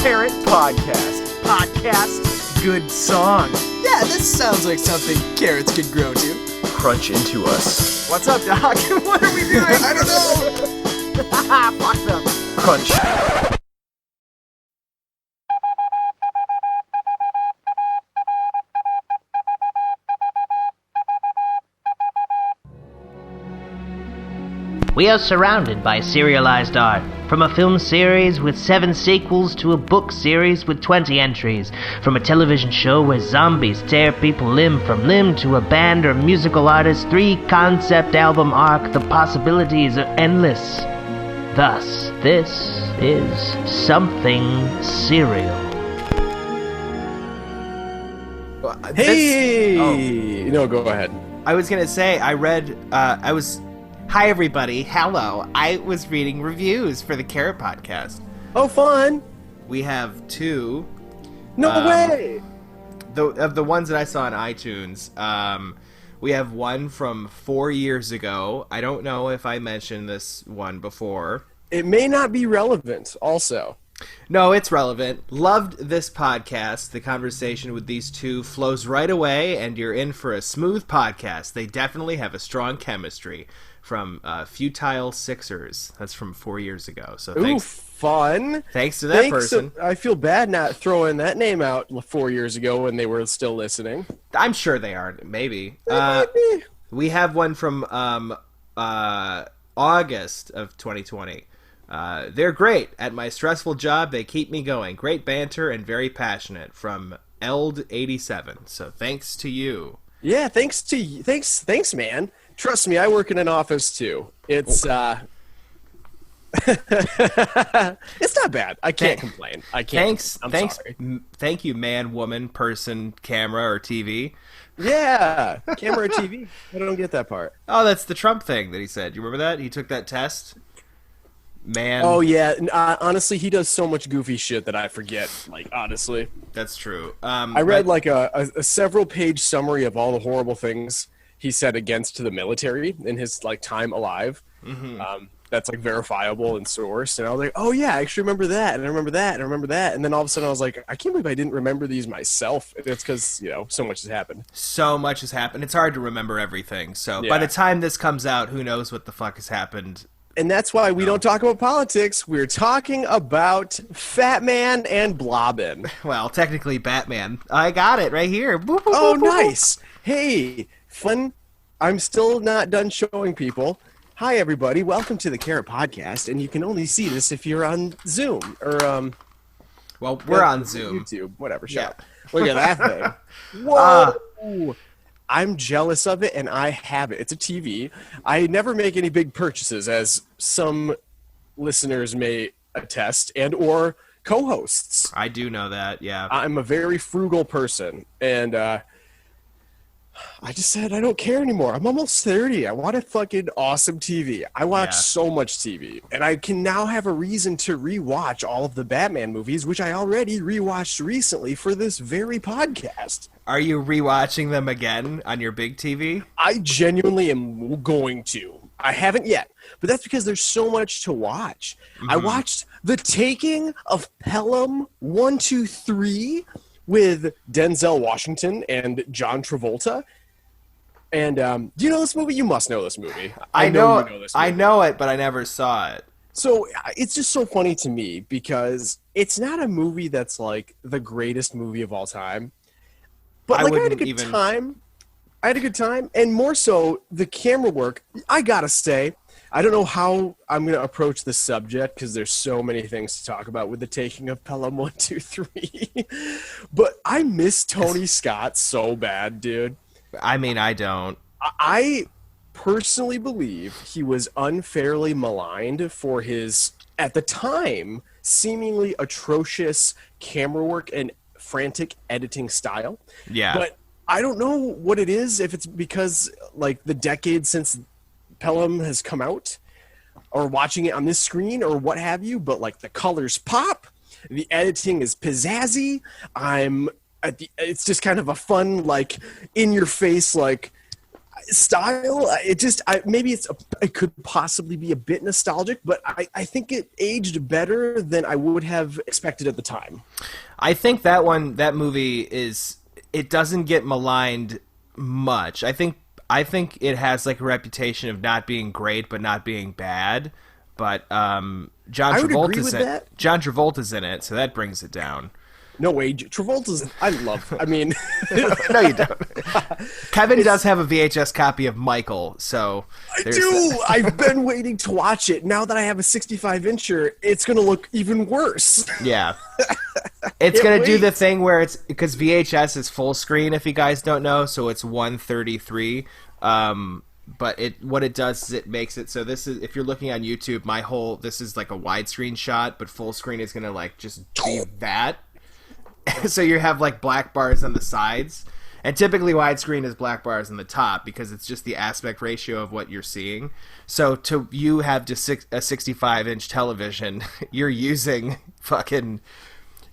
Kerrit Podcast. Podcast, good song. Yeah, this sounds like something carrots could grow to. Crunch into us. What's up, Doc? What are we doing? I don't know. Fuck them. Crunch. We are surrounded by serialized art, from a film series with 7 sequels to a book series with 20 entries, from a television show where zombies tear people limb from limb to a band or musical artist 3 concept album arc. The possibilities are endless. Thus, this is something serial. Hey! No, go ahead. I was gonna say, hi everybody, hello. I was reading reviews for the Kerrit Podcast. Oh, fun! We have 2. No way! Of the ones that I saw on iTunes, we have one from 4 years ago. I don't know if I mentioned this one before. It may not be relevant, also. No, it's relevant. Loved this podcast. The conversation with these 2 flows right away, and you're in for a smooth podcast. They definitely have a strong chemistry. From Futile Sixers. That's from 4 years ago. So thanks. Ooh, fun. Thanks to that person. I feel bad not throwing that name out 4 years ago when they were still listening. I'm sure they are. Maybe. Maybe. We have one from August of 2020. They're great. At my stressful job, they keep me going. Great banter and very passionate. From Eld87. So thanks to you. Yeah, thanks, man. Trust me, I work in an office too. It's it's not bad. I can't complain. I can't. Thanks. Thank you, man, woman, person, camera, or TV. Yeah, camera or TV. I don't get that part. Oh, that's the Trump thing that he said. You remember that? He took that test. Man. Oh yeah. Honestly, he does so much goofy shit that I forget. Like honestly, that's true. I read like a several-page summary of all the horrible things he said against the military in his like time alive. Mm-hmm. That's like verifiable and sourced. And I was like, oh yeah, I actually remember that, and I remember that, and I remember that. And then all of a sudden I was like, I can't believe I didn't remember these myself. And it's because so much has happened. So much has happened. It's hard to remember everything. So by the time this comes out, who knows what the fuck has happened. And that's why we don't talk about politics. We're talking about Fat Man and Blobbin. Well, technically Batman. I got it right here. Boop, boop, oh, boop, boop. Nice. Hey, fun. I'm still not done showing people. Hi, everybody. Welcome to the Kerrit Podcast. And you can only see this if you're on Zoom or well, we're on Zoom. YouTube, whatever. Shut up. Look at that thing. Whoa. I'm jealous of it, and I have it. It's a TV. I never make any big purchases, as some listeners may attest, and or co-hosts. I do know that, yeah. I'm a very frugal person, and I just said I don't care anymore. I'm almost 30. I want a fucking awesome TV. I watch so much TV, and I can now have a reason to rewatch all of the Batman movies, which I already rewatched recently for this very podcast. Are you rewatching them again on your big TV? I genuinely am going to. I haven't yet, but that's because there's so much to watch. Mm-hmm. I watched The Taking of Pelham 1, 2, 3 with Denzel Washington and John Travolta. And do you know this movie? You must know this movie. I know you know this movie. I know it, but I never saw it. So it's just so funny to me because it's not a movie that's like the greatest movie of all time. But like I had a good time. I had a good time, and more so the camera work. I gotta say, I don't know how I'm gonna approach this subject because there's so many things to talk about with The Taking of Pelham 1, 2, 3. But I miss Tony Scott so bad, dude. I mean, I don't. I personally believe he was unfairly maligned for his, at the time, seemingly atrocious camera work and frantic editing style. Yeah. But I don't know what it is, if it's because like the decade since Pelham has come out or watching it on this screen or what have you, but like the colors pop, the editing is pizzazzy. It's just kind of a fun, like in your face, like style, it could possibly be a bit nostalgic, but I think it aged better than I would have expected at the time. I think that movie it doesn't get maligned much. I think it has like a reputation of not being great but not being bad. But John Travolta's in it, so that brings it down. No way, Travolta's. I mean, no, you don't. Kevin does have a VHS copy of Michael, so I do. I've been waiting to watch it. Now that I have a 65-incher, it's going to look even worse. Yeah, it's going to do the thing where it's because VHS is full screen. If you guys don't know, so it's 133. But what it does is it makes it so this is, if you're looking on YouTube, this is like a widescreen shot, but full screen is going to like just be that. So you have like black bars on the sides, and typically widescreen is black bars on the top because it's just the aspect ratio of what you're seeing. So you have just a 65-inch television, you're using fucking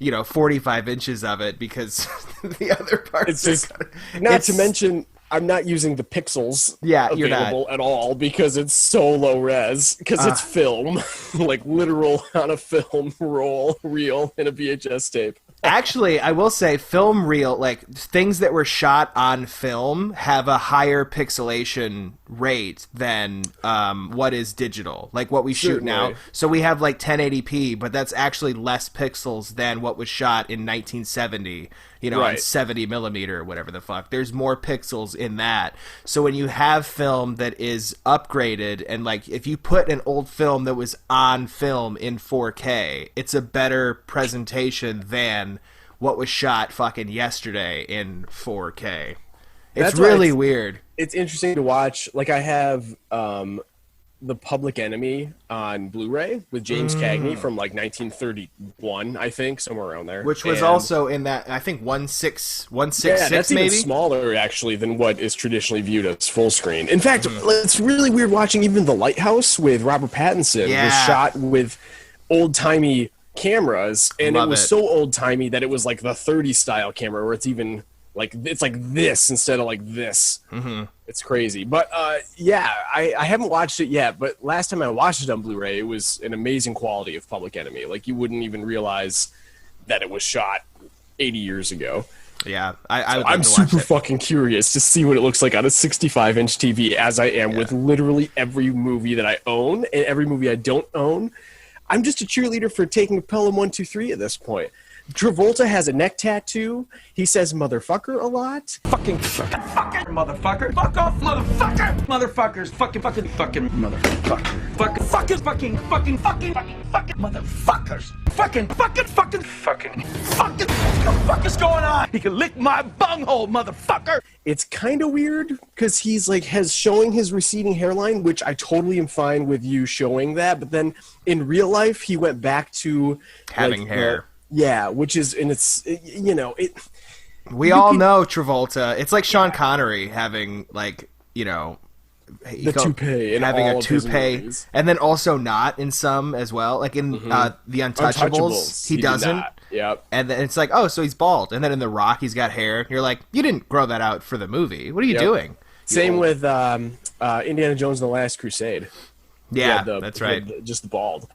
45 inches of it because the other parts. To mention, I'm not using the pixels available at all because it's so low res, because it's film, like literal on a film reel in a VHS tape. Actually, I will say film reel, like things that were shot on film have a higher pixelation rate than what is digital, like what we shoot now. So we have like 1080p, but that's actually less pixels than what was shot in 1970, on 70 millimeter or whatever the fuck. There's more pixels in that. So when you have film that is upgraded, and like if you put an old film that was on film in 4K, it's a better presentation than what was shot fucking yesterday in 4K. It's really weird. It's interesting to watch. Like I have The Public Enemy on Blu-ray with James Cagney from like 1931, I think, somewhere around there. Which was also in that, I think, 166 that's maybe? even smaller, actually, than what is traditionally viewed as full screen. In fact, it's really weird watching even The Lighthouse with Robert Pattinson. It was shot with old-timey cameras, and it was so old-timey that it was like the 30 style camera, where it's even like it's like this instead of like this. It's crazy. But I haven't watched it yet, but last time I watched it on Blu-ray, it was an amazing quality of Public Enemy. Like you wouldn't even realize that it was shot 80 years ago. Yeah, I'm like super fucking curious to see what it looks like on a 65-inch TV, as I am with literally every movie that I own and every movie I don't own. I'm just a cheerleader for taking a Pelham 123 at this point. Travolta has a neck tattoo. He says motherfucker a lot. Fucking motherfucker. Fuck off, motherfucker. Motherfuckers. Fucking motherfucker. Fucking motherfuckers. Fucking. What the fuck is going on? He can lick my bunghole, motherfucker. It's kind of weird because he's like showing his receding hairline, which I totally am fine with you showing that. But then in real life, he went back to having hair. Which is, and it's, we all know Travolta. It's like Sean Connery having, like, the toupee, and having all a toupee, and then also not in some as well. Like in the Untouchables, he doesn't. Yep. And then it's like, oh, so he's bald. And then in The Rock, he's got hair. You're like, you didn't grow that out for the movie. What are you doing? Same with Indiana Jones and the Last Crusade. Yeah, that's right. Just the bald.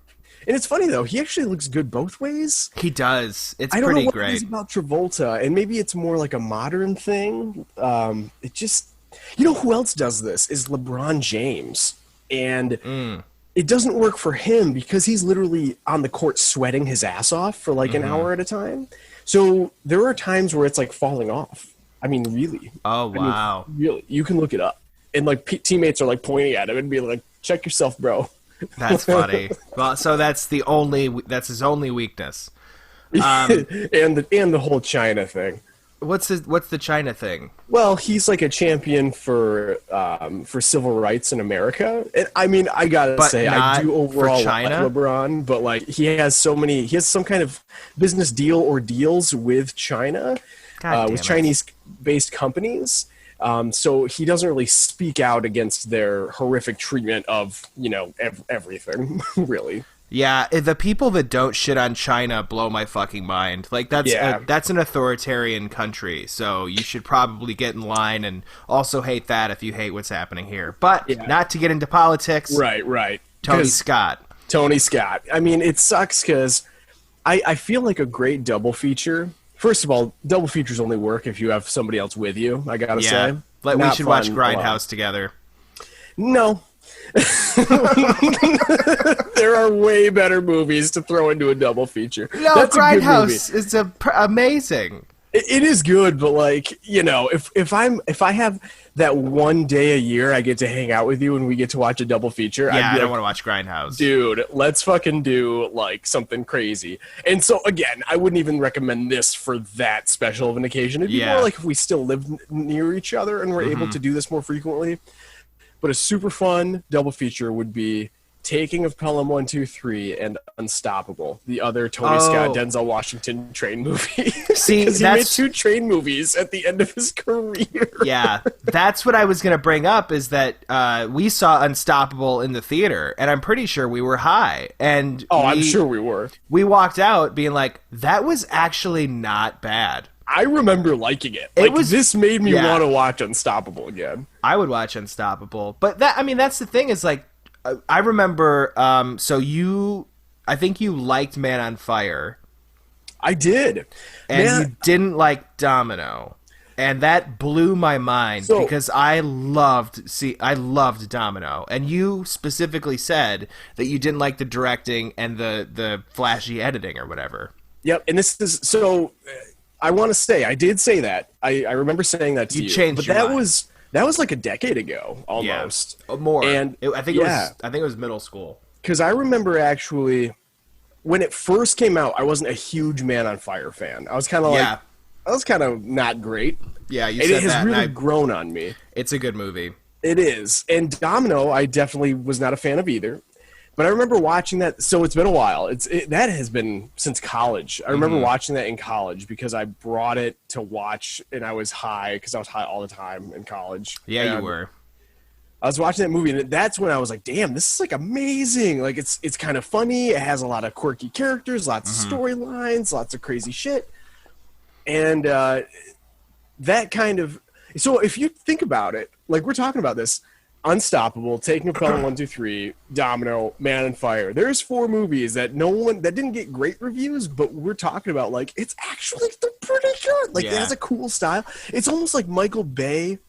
And it's funny, though. He actually looks good both ways. He does. It's I don't pretty know what great. It is about Travolta, and maybe it's more like a modern thing. It just... who else does this? Is LeBron James. And it doesn't work for him because he's literally on the court sweating his ass off for like an hour at a time. So there are times where it's like falling off. I mean, really. Oh, wow. Really. You can look it up. And like teammates are like pointing at him and be like, check yourself, bro. That's funny. Well, so that's his only weakness. And the whole China thing. What's the China thing? Well, he's like a champion for civil rights in America. And I mean, I gotta say, I do overall like LeBron, but like he has some kind of business deal or deals with China, with Chinese-based companies. So he doesn't really speak out against their horrific treatment of everything, really. Yeah, the people that don't shit on China blow my fucking mind. Like, that's an authoritarian country, so you should probably get in line and also hate that if you hate what's happening here. But not to get into politics. Right. Tony Scott. I mean, it sucks because I feel like a great double feature. First of all, double features only work if you have somebody else with you, I gotta say. Like, we should watch Grindhouse together. No. There are way better movies to throw into a double feature. No, That's Grindhouse is amazing. It is good, but like, you know, if I have that one day a year I get to hang out with you and we get to watch a double feature, I don't want to watch Grindhouse. Dude, let's fucking do like something crazy. And so again, I wouldn't even recommend this for that special of an occasion. It'd be more like if we still lived near each other and were able to do this more frequently. But a super fun double feature would be Taking of Pelham 1, 2, 3 and Unstoppable, the other Tony Scott, Denzel Washington train movie. See, he made 2 train movies at the end of his career. Yeah, that's what I was going to bring up, is that we saw Unstoppable in the theater, and I'm pretty sure we were high. And I'm sure we were. We walked out being like, that was actually not bad. I remember liking it. This made me want to watch Unstoppable again. I would watch Unstoppable. But that's the thing, is like, I remember, I think you liked Man on Fire. I did. And you didn't like Domino. And that blew my mind because I loved Domino. And you specifically said that you didn't like the directing and the flashy editing or whatever. Yep, and this is, so I want to say, I did say that. I remember saying that to you. You changed your mind. That was like a decade ago, almost. Yeah, more. And I think it was middle school. Because I remember actually, when it first came out, I wasn't a huge Man on Fire fan. I was kind of I was kind of not great. Yeah, you said that. It has really grown on me. It's a good movie. It is. And Domino, I definitely was not a fan of either. But I remember watching that. So it's been a while. That has been since college. I remember watching that in college because I brought it to watch, and I was high because I was high all the time in college. Yeah, and you were. I was watching that movie, and that's when I was like, "Damn, this is like amazing! Like it's kind of funny. It has a lot of quirky characters, lots of storylines, lots of crazy shit." And that kind of, so if you think about it, like we're talking about this. Unstoppable, Taking of Pelham 1, 2, 3, Domino, Man on Fire. There's 4 movies that that didn't get great reviews, but we're talking about like it's actually they're pretty good. Like it has a cool style. It's almost like Michael Bay,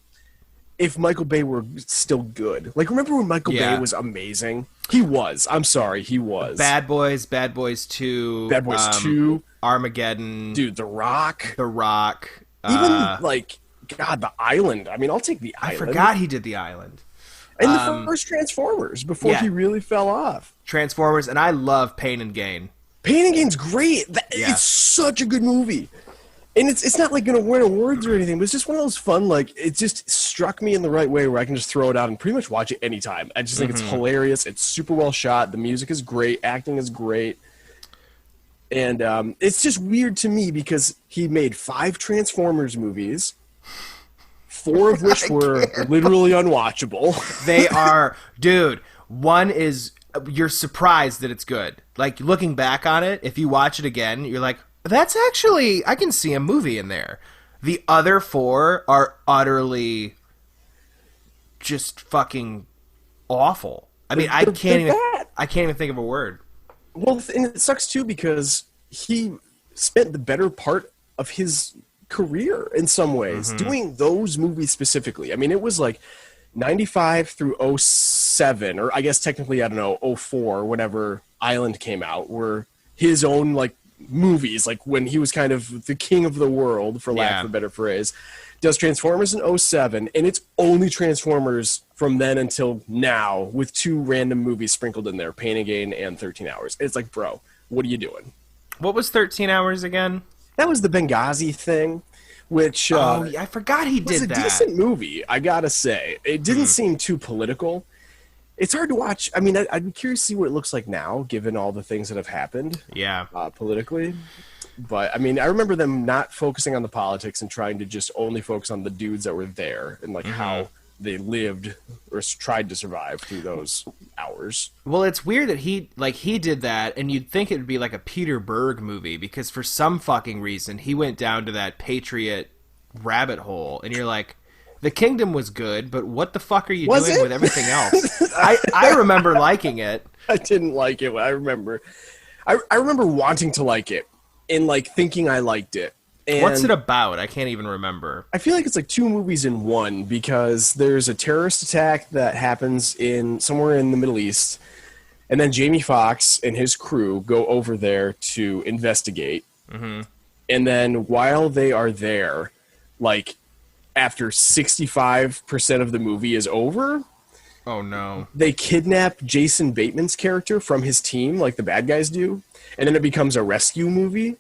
if Michael Bay were still good. Like remember when Michael Bay was amazing? He was. I'm sorry, he was. Bad Boys 2, Bad Boys 2, Armageddon, dude, The Rock, even like God, The Island. I mean, I'll take The Island. I forgot he did The Island. And the first Transformers, before he really fell off. Transformers, and I love Pain and Gain. Pain and Gain's great. It's such a good movie. And it's not like going to win awards or anything, but it's just one of those fun, like, it just struck me in the right way where I can just throw it out and pretty much watch it anytime. I just think it's hilarious. It's super well shot. The music is great. Acting is great. And it's just weird to me because he made 5 Transformers movies. 4 of which were literally unwatchable. They are, dude. One is, you're surprised that it's good. Like, looking back on it, if you watch it again, you're like, that's actually, I can see a movie in there. The other 4 are utterly just fucking awful. I mean, I can't even think of a word. Well, and it sucks too because he spent the better part of his career in some ways doing those movies specifically. I mean, it was like 95 through 07, or I guess technically, I don't know, 04, whenever Island came out, were his own like movies, like when he was kind of the king of the world, for lack of a better phrase. Does Transformers in 07, and it's only Transformers from then until now, with 2 random movies sprinkled in there, Pain and Gain and 13 Hours. It's like, bro, what are you doing? What was 13 Hours again? That was the Benghazi thing, which I forgot he did that. It was a decent movie, I gotta say. It didn't seem too political. It's hard to watch. I mean, I'd be curious to see what it looks like now, given all the things that have happened politically. But, I mean, I remember them not focusing on the politics and trying to just only focus on the dudes that were there and, like, how they lived or tried to survive through those hours. Well, it's weird that he did that, and you'd think it would be like a Peter Berg movie, because for some fucking reason he went down to that Patriot rabbit hole, and you're like, the Kingdom was good, but what the fuck are you doing with everything else? I remember liking it. I didn't like it. I remember wanting to like it and like thinking I liked it. And what's it about? I can't even remember. I feel like it's like two movies in one, because there's a terrorist attack that happens in somewhere in the Middle East, and then Jamie Foxx and his crew go over there to investigate. Mm-hmm. And then while they are there, like after 65% of the movie is over, oh no, they kidnap Jason Bateman's character from his team, like the bad guys do, and then it becomes a rescue movie.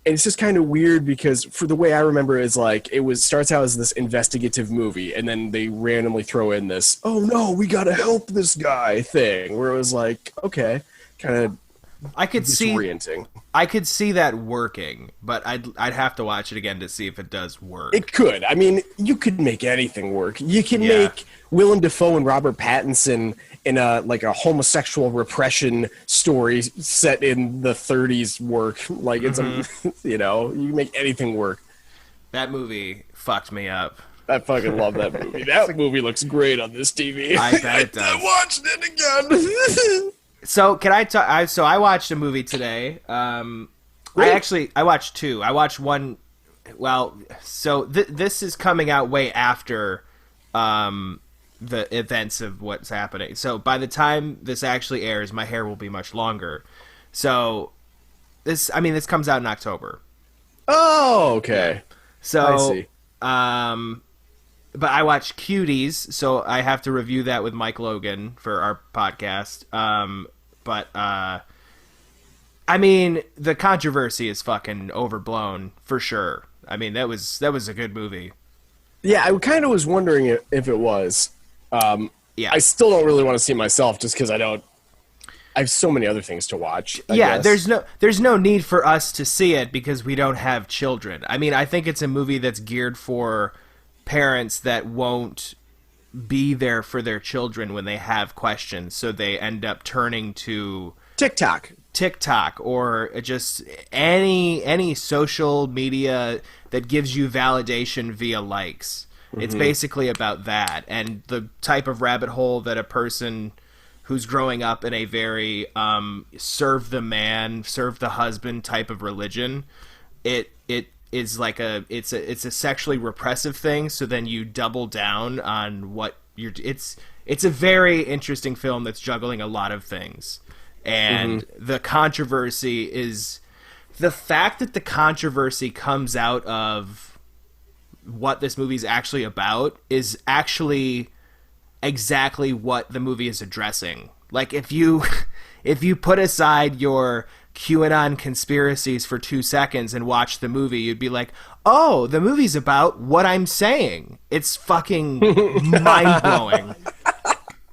And it's just kind of weird, because for the way I remember it is like starts out as this investigative movie, and then they randomly throw in this, oh no, we gotta help this guy thing, where it was like, okay, kind of disorienting. I could see that working, but I'd have to watch it again to see if it does work. It could. I mean, you could make anything work. You can make Willem Dafoe and Robert Pattinson in a homosexual repression story set in the 30s work. Like it's you can make anything work. That movie fucked me up. I fucking love that movie. That movie looks great on this TV. I bet it does. I watched it again. So can I talk? So I watched a movie today. Really? I watched two. I watched one. Well, so this is coming out way after the events of what's happening. So by the time this actually airs, my hair will be much longer. So this comes out in October. Oh, okay. So I see. But I watched Cuties, so I have to review that with Mike Logan for our podcast. The controversy is fucking overblown for sure. I mean, that was a good movie. Yeah, I kind of was wondering if it was. I still don't really want to see it myself, just because I have so many other things to watch. I guess. there's no need for us to see it because we don't have children. I mean, I think it's a movie that's geared for parents that won't be there for their children when they have questions, so they end up turning to TikTok or just any social media that gives you validation via likes. Mm-hmm. It's basically about that, and the type of rabbit hole that a person who's growing up in a very serve the man, serve the husband type of religion, it is like it's a sexually repressive thing. So then you double down on what you're. It's a very interesting film that's juggling a lot of things, and the controversy is the fact that the controversy comes out of what this movie is actually about is actually exactly what the movie is addressing. Like if you put aside your QAnon conspiracies for 2 seconds and watch the movie, you'd be like, oh, the movie's about what I'm saying. It's fucking mind-blowing.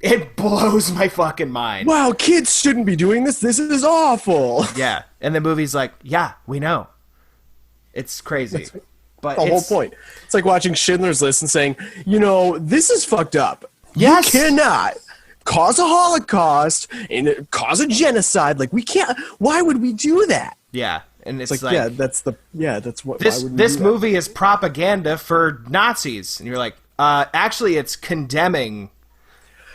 It blows my fucking mind. Wow, kids shouldn't be doing this. This is awful. Yeah, and the movie's like, yeah, we know. It's crazy. But the whole point. It's like watching Schindler's List and saying, this is fucked up. Yes. You cannot cause a Holocaust and cause a genocide. Like, we can't. Why would we do that? Yeah. And it's like that's what this movie is propaganda for Nazis. And you're like, actually it's condemning.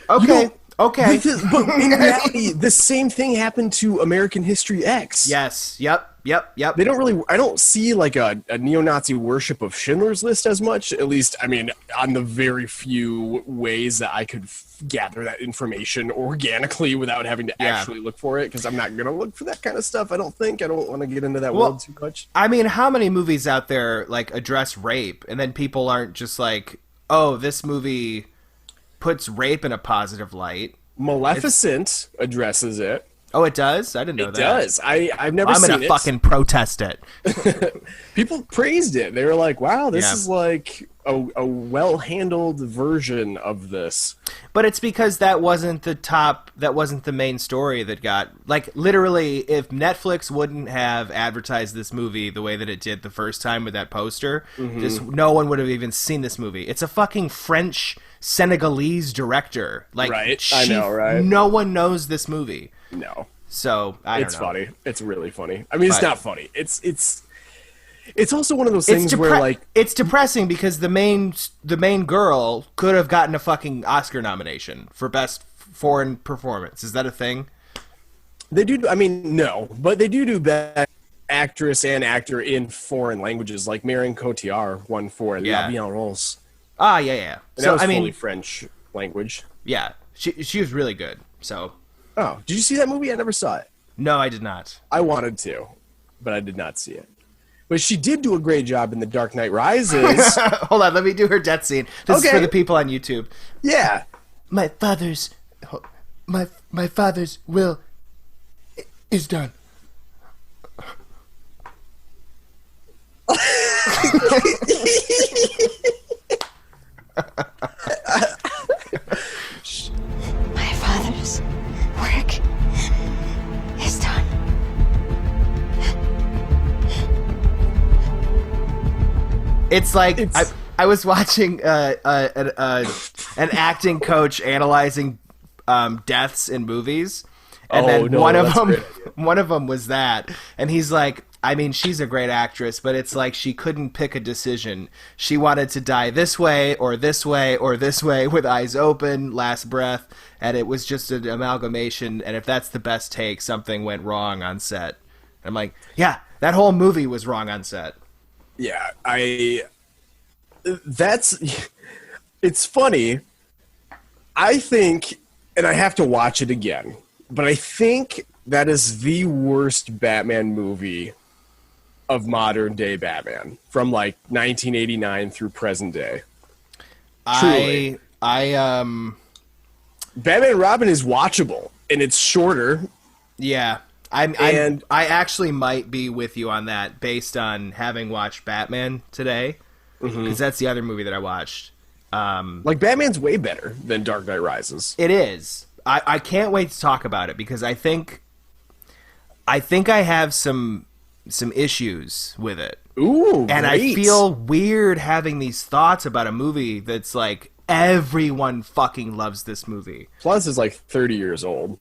Okay. Okay. But in reality, the same thing happened to American History X. Yes. Yep. They don't really. I don't see like a neo-Nazi worship of Schindler's List as much. At least, I mean, on the very few ways that I could gather that information organically without having to actually look for it, because I'm not gonna look for that kind of stuff. I don't want to get into that world too much. I mean, how many movies out there like address rape, and then people aren't just like, oh, this movie puts rape in a positive light. Maleficent addresses it. Oh, it does? I didn't know that. It does. I've never seen it. I'm gonna fucking protest it. People praised it. They were like, wow, this is like a well-handled version of this. But it's because that wasn't the main story that got, like, literally, if Netflix wouldn't have advertised this movie the way that it did the first time with that poster, no one would have even seen this movie. It's a fucking French Senegalese director. Like, right. I know, right? No one knows this movie. No. So, I don't know. It's funny. It's really funny. I mean, it's not funny. It's also one of those things where, like... It's depressing because the main girl could have gotten a fucking Oscar nomination for Best Foreign Performance. Is that a thing? They do... I mean, no. But they do Best Actress and Actor in foreign languages. Like Marion Cotillard won for La Vie en Rose. Ah, yeah. And that was fully French language. Yeah. She was really good, so... Oh, did you see that movie? I never saw it. No, I did not. I wanted to, but I did not see it. But she did do a great job in The Dark Knight Rises. Hold on, let me do her death scene. This is for the people on YouTube. Yeah. My father's will is done. My father's work is done. It's like I was watching an acting coach analyzing deaths in movies, and then one of them was that, and he's like, I mean, she's a great actress, but it's like she couldn't pick a decision. She wanted to die this way or this way or this way with eyes open, last breath, and it was just an amalgamation, and if that's the best take, something went wrong on set. And I'm like, yeah, that whole movie was wrong on set. Yeah, it's funny. I think, and I have to watch it again, but I think that is the worst Batman movie of modern day Batman from like 1989 through present day. Truly. Batman and Robin is watchable and it's shorter. Yeah. I actually might be with you on that based on having watched Batman today, because that's the other movie that I watched. Like, Batman's way better than Dark Knight Rises. It is. I can't wait to talk about it because I think I have some issues with it. Ooh, and great. I feel weird having these thoughts about a movie that's like everyone fucking loves this movie. Plus, it's like 30 years old.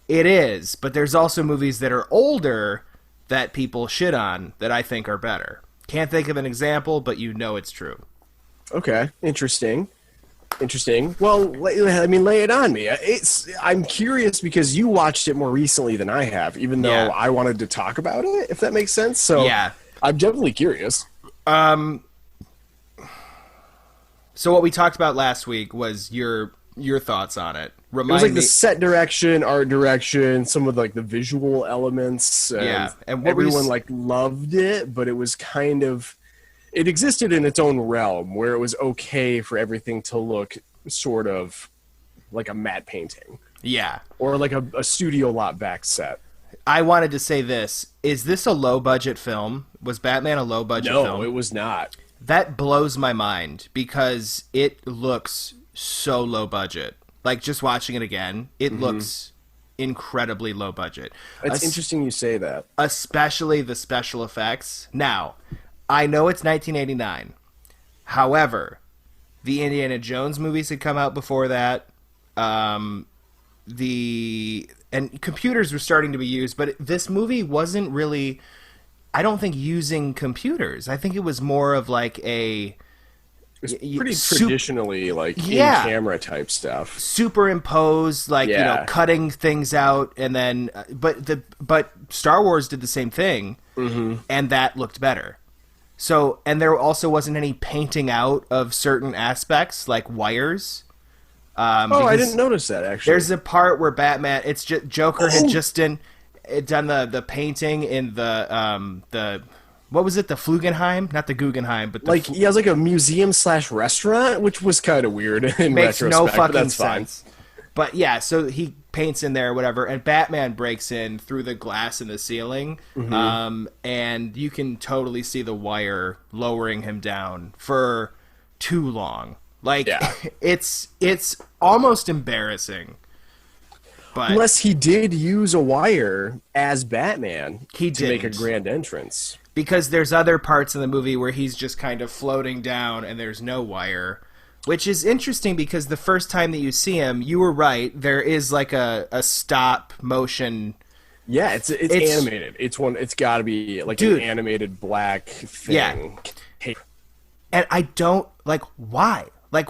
It is, but there's also movies that are older that people shit on that I think are better. Can't think of an example, but you know it's true. Okay, interesting. Well, I mean, lay it on me. I'm curious because you watched it more recently than I have, even though I wanted to talk about it, if that makes sense. So yeah, I'm definitely curious. So what we talked about last week was your thoughts on it. It was like the set direction, art direction, some of like the visual elements. And everyone like loved it, but it was kind of, it existed in its own realm where it was okay for everything to look sort of like a matte painting. Yeah. Or like a studio lot back set. I wanted to say this. Is this a low budget film? Was Batman a low budget film? No, it was not. That blows my mind because it looks so low budget. Like, just watching it again, it looks incredibly low budget. It's interesting you say that. Especially the special effects. Now, I know it's 1989. However, the Indiana Jones movies had come out before that. And computers were starting to be used, but this movie wasn't really, I don't think, using computers. I think it was more of like a... It's pretty traditionally like in-camera type stuff. Superimposed, like, you know, cutting things out, and then but Star Wars did the same thing, and that looked better. So, and there also wasn't any painting out of certain aspects, like wires. I didn't notice that, actually. There's a part where Batman, it's just Joker had just done the painting in the what was it? The Flugenheim? Not the Guggenheim, but the he has like a museum/restaurant, which was kind of weird in makes retrospect. no fucking but that's sense. Fine. But yeah, so he paints in there or whatever, and Batman breaks in through the glass in the ceiling, and you can totally see the wire lowering him down for too long. Like, it's almost embarrassing. But unless he did use a wire as Batman to make a grand entrance. Because there's other parts in the movie where he's just kind of floating down and there's no wire. Which is interesting because the first time that you see him, you were right, there is like a stop motion. Yeah, it's animated. It's got to be like an animated black thing. Yeah. And I don't, like, why? Like,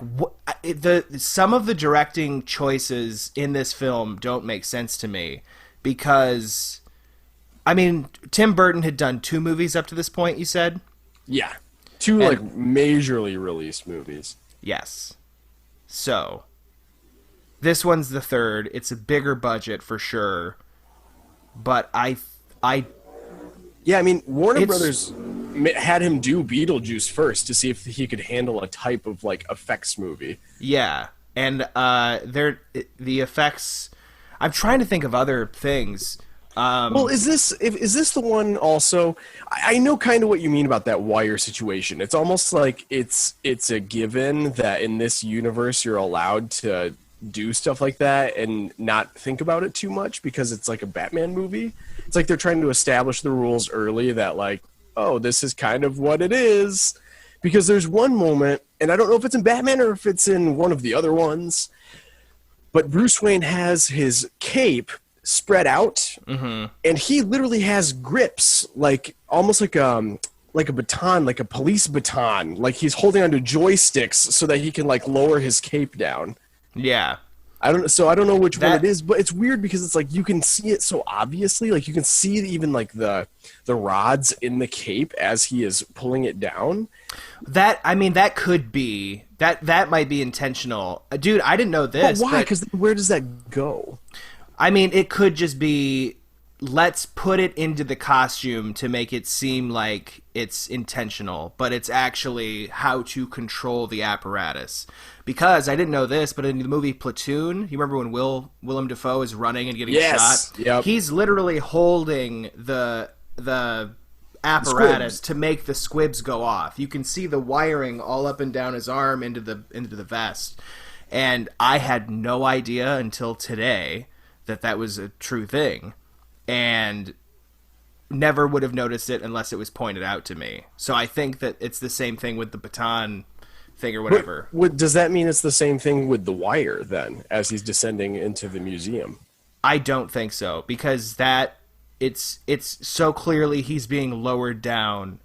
some of the directing choices in this film don't make sense to me because, I mean, Tim Burton had done 2 movies up to this point, you said? Yeah. 2, like, majorly released movies. Yes. So, this one's the 3rd. It's a bigger budget for sure. But yeah, I mean, Warner Brothers had him do Beetlejuice first to see if he could handle a type of, like, effects movie. Yeah. And the effects... I'm trying to think of other things. Well, is this the one also? I know kind of what you mean about that wire situation. It's almost like it's a given that in this universe you're allowed to do stuff like that and not think about it too much because it's like a Batman movie. It's like they're trying to establish the rules early that, like, oh, this is kind of what it is. Because there's one moment, and I don't know if it's in Batman or if it's in one of the other ones, but Bruce Wayne has his cape spread out, and he literally has grips, like almost like a baton, like a police baton, like he's holding onto joysticks so that he can, like, lower his cape down. Yeah. I don't know which one it is, but it's weird because it's like you can see it so obviously, like you can see even like the rods in the cape as he is pulling it down. That could be that might be intentional, dude. I didn't know this. But why? Because where does that go? I mean, it could just be, let's put it into the costume to make it seem like it's intentional, but it's actually how to control the apparatus. Because I didn't know this, but in the movie Platoon, you remember when Willem Dafoe is running and getting shot? Yep. He's literally holding the apparatus to make the squibs go off. You can see the wiring all up and down his arm into the vest. And I had no idea until today that was a true thing, and never would have noticed it unless it was pointed out to me. So I think that it's the same thing with the baton thing or whatever. Does that mean it's the same thing with the wire then, as he's descending into the museum? I don't think so, because it's so clearly he's being lowered down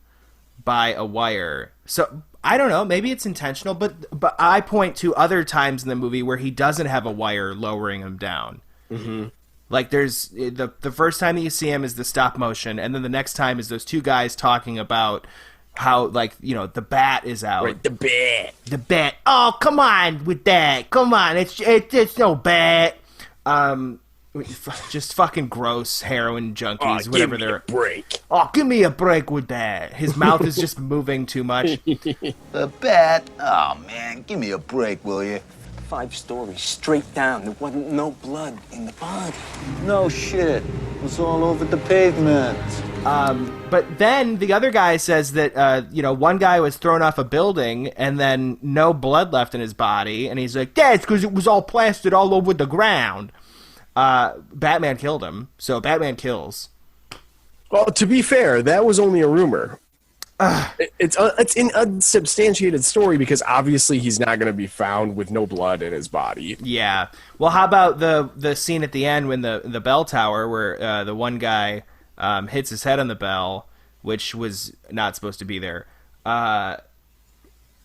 by a wire. So I don't know, maybe it's intentional, but I point to other times in the movie where he doesn't have a wire lowering him down. Mm-hmm. Like there's the first time that you see him is the stop motion, and then the next time is those 2 guys talking about how, like, you know, the bat is out. Right, the bat. Oh, come on with that. Come on, it's no bat. Just fucking gross heroin junkies, whatever they're. Give me a break. Oh, give me a break with that. His mouth is just moving too much. The bat? Oh man, give me a break, will you? 5 stories straight down. There wasn't no blood in the body. No shit. It was all over the pavement. But then the other guy says that, one guy was thrown off a building and then no blood left in his body. And he's like, that's because it was all plastered all over the ground. Batman killed him. So Batman kills. Well, to be fair, that was only a rumor. It's an unsubstantiated story because obviously he's not going to be found with no blood in his body. Yeah. Well, how about the scene at the end when the bell tower where the one guy hits his head on the bell, which was not supposed to be there, and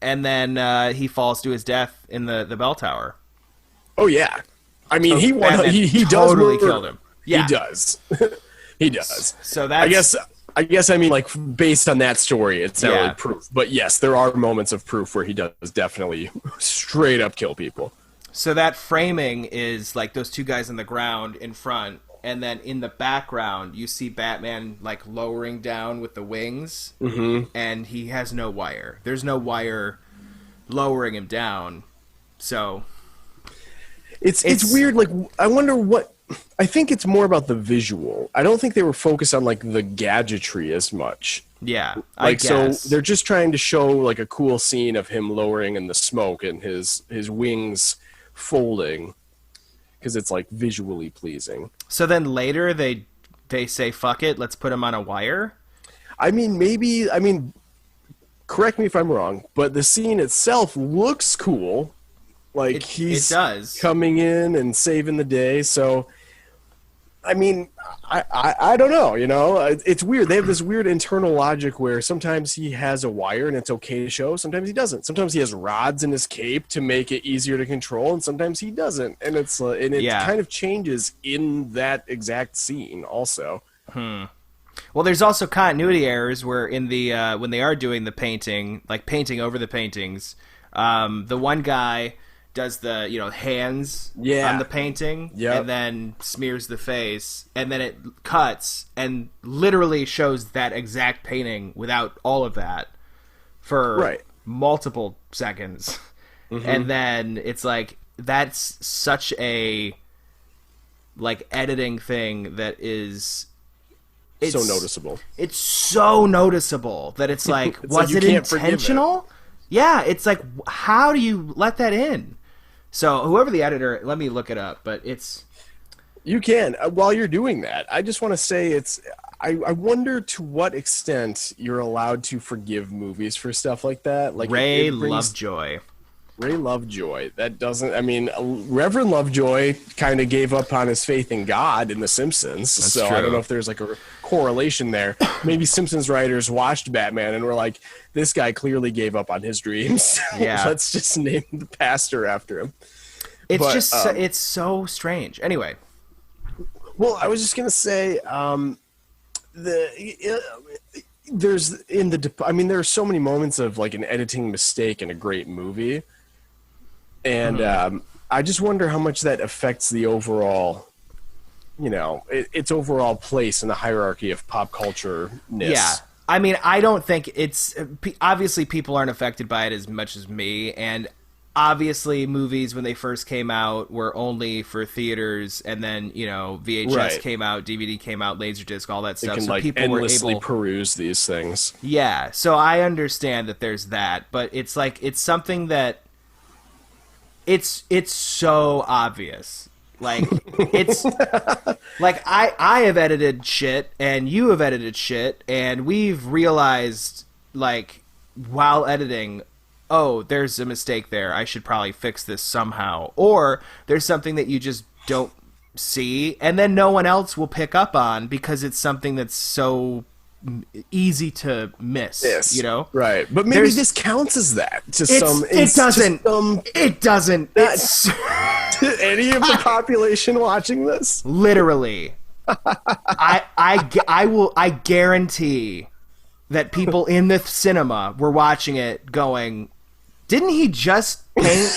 then he falls to his death in the bell tower. Oh yeah, I mean so he totally does killed him. Yeah, he does. He does. So that's... I guess I mean, like, based on that story, it's not really proof. But yes, there are moments of proof where he does definitely straight up kill people. So that framing is like those 2 guys on the ground in front, and then in the background you see Batman like lowering down with the wings, and he has no wire. There's no wire lowering him down. So It's weird. Like, I wonder what. I think it's more about the visual. I don't think they were focused on like the gadgetry as much. Yeah, I guess. So they're just trying to show like a cool scene of him lowering in the smoke and his wings folding because it's like visually pleasing. So then later they say fuck it, let's put him on a wire. I mean, correct me if I'm wrong, but the scene itself looks cool. Like he's coming in and saving the day. So, I mean, I don't know. You know, it's weird. They have this weird internal logic where sometimes he has a wire and it's okay to show. Sometimes he doesn't. Sometimes he has rods in his cape to make it easier to control, and sometimes he doesn't. And it kind of changes in that exact scene also. Well, there's also continuity errors where in the when they are doing the painting, like painting over the paintings, the one guy does the hands on the painting and then smears the face, and then it cuts and literally shows that exact painting without all of that for multiple seconds. And then it's like that's such a like editing thing that is so noticeable. It's so noticeable that it's like was it intentional? Yeah, it's like how do you let that in? So whoever the editor, let me look it up, but it's... You can. While you're doing that, I just want to say I wonder to what extent you're allowed to forgive movies for stuff like that. Like Ray Lovejoy. Ray Lovejoy. That doesn't... I mean, Reverend Lovejoy kind of gave up on his faith in God in The Simpsons. That's so true. I don't know if there's like a correlation there. Maybe Simpsons writers watched Batman and were like, this guy clearly gave up on his dreams. Yeah. Let's just name the pastor after him. It's so strange. Anyway. Well, I was just going to say, there are so many moments of like an editing mistake in a great movie. And I just wonder how much that affects the overall, its overall place in the hierarchy of pop culture-ness. Yeah. I mean, I don't think it's... Obviously, people aren't affected by it as much as me, and obviously, movies, when they first came out, were only for theaters, and then, VHS came out, DVD came out, Laserdisc, all that stuff. They can, so people endlessly were able... peruse these things. Yeah, so I understand that there's that, but it's like, it's something that... It's so obvious. Like, it's... like, I have edited shit, and you have edited shit, and we've realized, like, while editing... oh, there's a mistake there. I should probably fix this somehow. Or there's something that you just don't see, and then no one else will pick up on because it's something that's so easy to miss. Yes. Right. But maybe this counts as that to some... It doesn't. It's... to any of the population watching this? Literally. I guarantee that people in the cinema were watching it going... Didn't he just paint?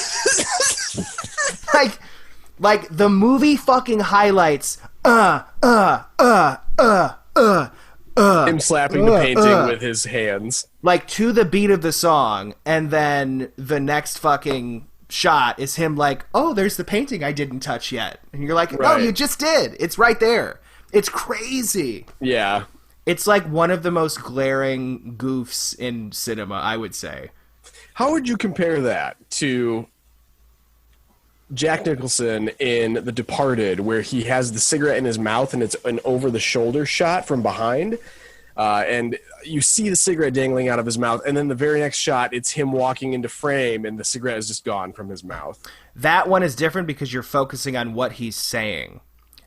like the movie fucking highlights. Him slapping the painting with his hands, like to the beat of the song, and then the next fucking shot is him like, "Oh, there's the painting I didn't touch yet," and you're like, "Oh, you just did. It's right there. It's crazy." Yeah, it's like one of the most glaring goofs in cinema, I would say. How would you compare that to Jack Nicholson in The Departed, where he has the cigarette in his mouth and it's an over-the-shoulder shot from behind, and you see the cigarette dangling out of his mouth, and then the very next shot, it's him walking into frame and the cigarette is just gone from his mouth? That one is different because you're focusing on what he's saying.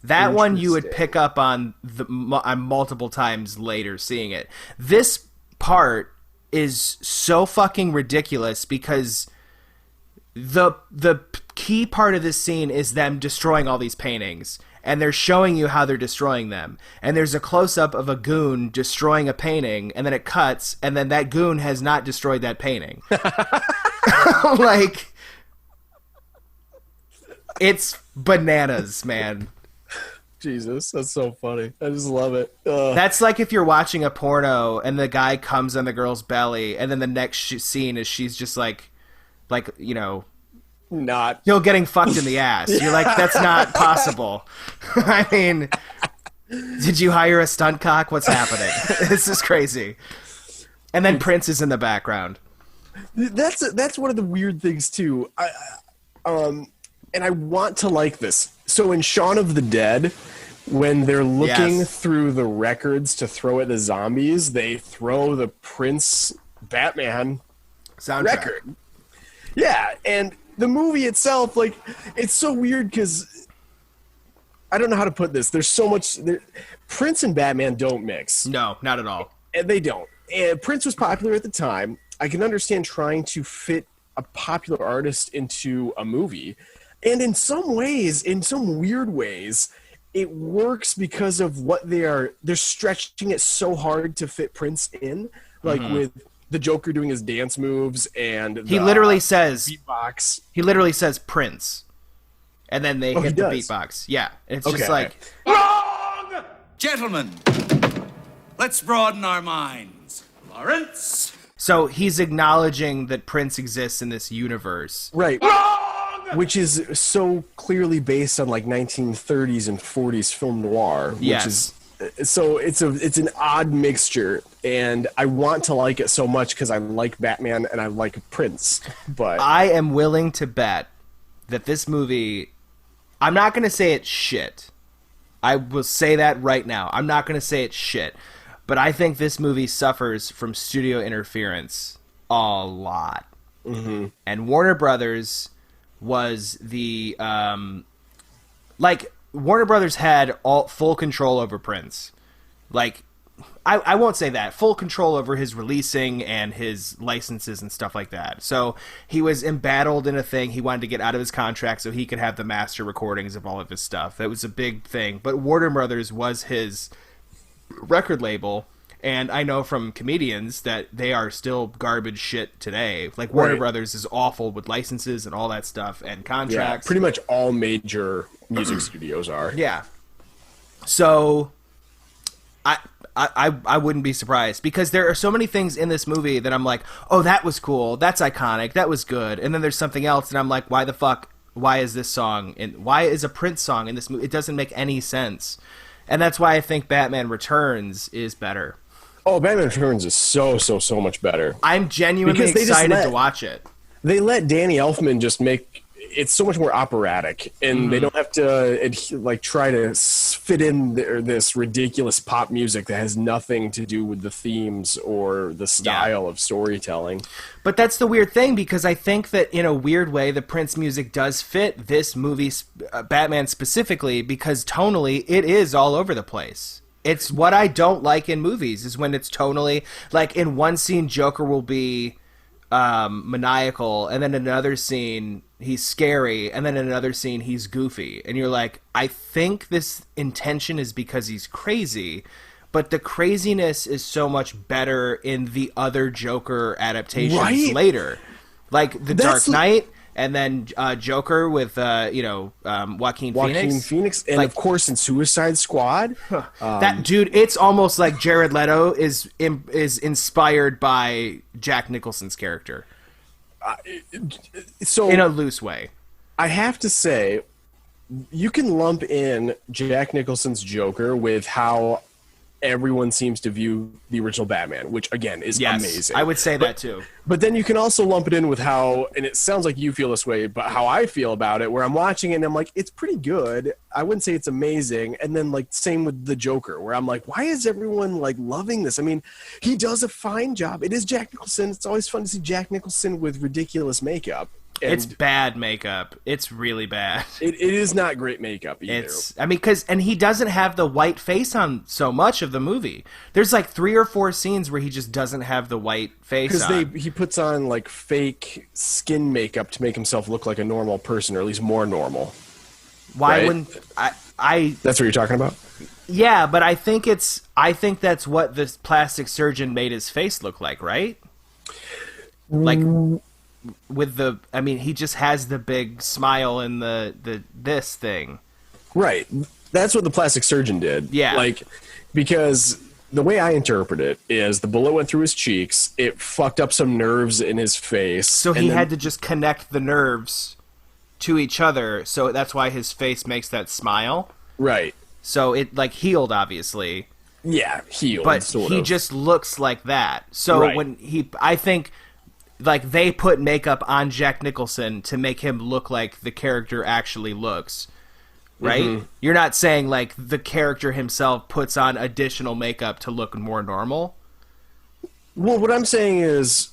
That one you would pick up on multiple times later seeing it. This part is so fucking ridiculous because the key part of this scene is them destroying all these paintings, and they're showing you how they're destroying them, and there's a close-up of a goon destroying a painting, and then it cuts, and then that goon has not destroyed that painting. Like, it's bananas, man. Jesus, that's so funny. I just love it. That's like if you're watching a porno and the guy comes on the girl's belly, and then the next scene is she's just like not. Still getting fucked in the ass. You're like, that's not possible. I mean, did you hire a stunt cock? What's happening? This is crazy. And then Prince is in the background. That's one of the weird things too. And I want to like this. So in Shaun of the Dead, when they're looking through the records to throw at the zombies, they throw the Prince Batman soundtrack record. Yeah, and the movie itself, like, it's so weird because I don't know how to put this. There's so much. Prince and Batman don't mix. No, not at all. And they don't. And Prince was popular at the time. I can understand trying to fit a popular artist into a movie. And in some ways, in some weird ways, it works because of what they're stretching it so hard to fit Prince in, like with the Joker doing his dance moves and he literally says beatbox. He literally says Prince, and then they hit the beatbox. Yeah, it's just like Wrong! Gentlemen, let's broaden our minds. Lawrence? So he's acknowledging that Prince exists in this universe. Right. Wrong! Which is so clearly based on like 1930s and 40s film noir. Which is so it's an odd mixture, and I want to like it so much because I like Batman and I like Prince. But I am willing to bet that this movie, I'm not going to say it's shit. I will say that right now. I'm not going to say it's shit. But I think this movie suffers from studio interference a lot. Mm-hmm. And Warner Brothers was the Warner Brothers had full control over Prince. Like, I won't say that. Full control over his releasing and his licenses and stuff like that. So he was embattled in a thing. He wanted to get out of his contract so he could have the master recordings of all of his stuff. That was a big thing. But Warner Brothers was his record label. And I know from comedians that they are still garbage shit today. Like, Warner Brothers is awful with licenses and all that stuff and contracts. Yeah, pretty much all major music studios are. Yeah. So I wouldn't be surprised, because there are so many things in this movie that I'm like, oh, that was cool, that's iconic, that was good. And then there's something else and I'm like, why the fuck, why is this song, and why is a Prince song in this movie? It doesn't make any sense. And that's why I think Batman Returns is better. Oh, Batman Returns is so much better. I'm genuinely excited to watch it. They let Danny Elfman just make it's so much more operatic, and they don't have to try to fit in this ridiculous pop music that has nothing to do with the themes or the style of storytelling. But that's the weird thing, because I think that in a weird way the Prince music does fit this movie, Batman specifically, because tonally it is all over the place. It's what I don't like in movies, is when it's tonally, like, in one scene Joker will be maniacal, and then in another scene he's scary, and then in another scene he's goofy, and you're like, I think this intention is because he's crazy, but the craziness is so much better in the other Joker adaptations later, like The Dark Knight. And then Joker with Joaquin Phoenix, and of course in Suicide Squad. That dude, it's almost like Jared Leto is inspired by Jack Nicholson's character. So in a loose way, I have to say, you can lump in Jack Nicholson's Joker with how everyone seems to view the original Batman, which again is amazing. I would say that too. But then you can also lump it in with how, and it sounds like you feel this way, but how I feel about it, where I'm watching it and I'm like, it's pretty good. I wouldn't say it's amazing. And then like same with the Joker, where I'm like, why is everyone like loving this? I mean, he does a fine job. It is Jack Nicholson. It's always fun to see Jack Nicholson with ridiculous makeup. And it's bad makeup. It's really bad. It is not great makeup either. And he doesn't have the white face on so much of the movie. There's like 3 or 4 scenes where he just doesn't have the white face on. Because he puts on like fake skin makeup to make himself look like a normal person, or at least more normal. Why wouldn't I? That's what you're talking about? Yeah, but I think that's what this plastic surgeon made his face look like, right? Like, with he just has the big smile and this thing. Right. That's what the plastic surgeon did. Yeah. Like, because the way I interpret it is the bullet went through his cheeks, it fucked up some nerves in his face. So he had to just connect the nerves. to each other, so that's why his face makes that smile. Right. So it, like, healed, obviously. Yeah, healed, but sort he of. just looks like that. So Right. when I think, like, they put makeup on Jack Nicholson to make him look like the character actually looks, right? Mm-hmm. You're not saying, like, the character himself puts on additional makeup to look more normal? Well, what I'm saying is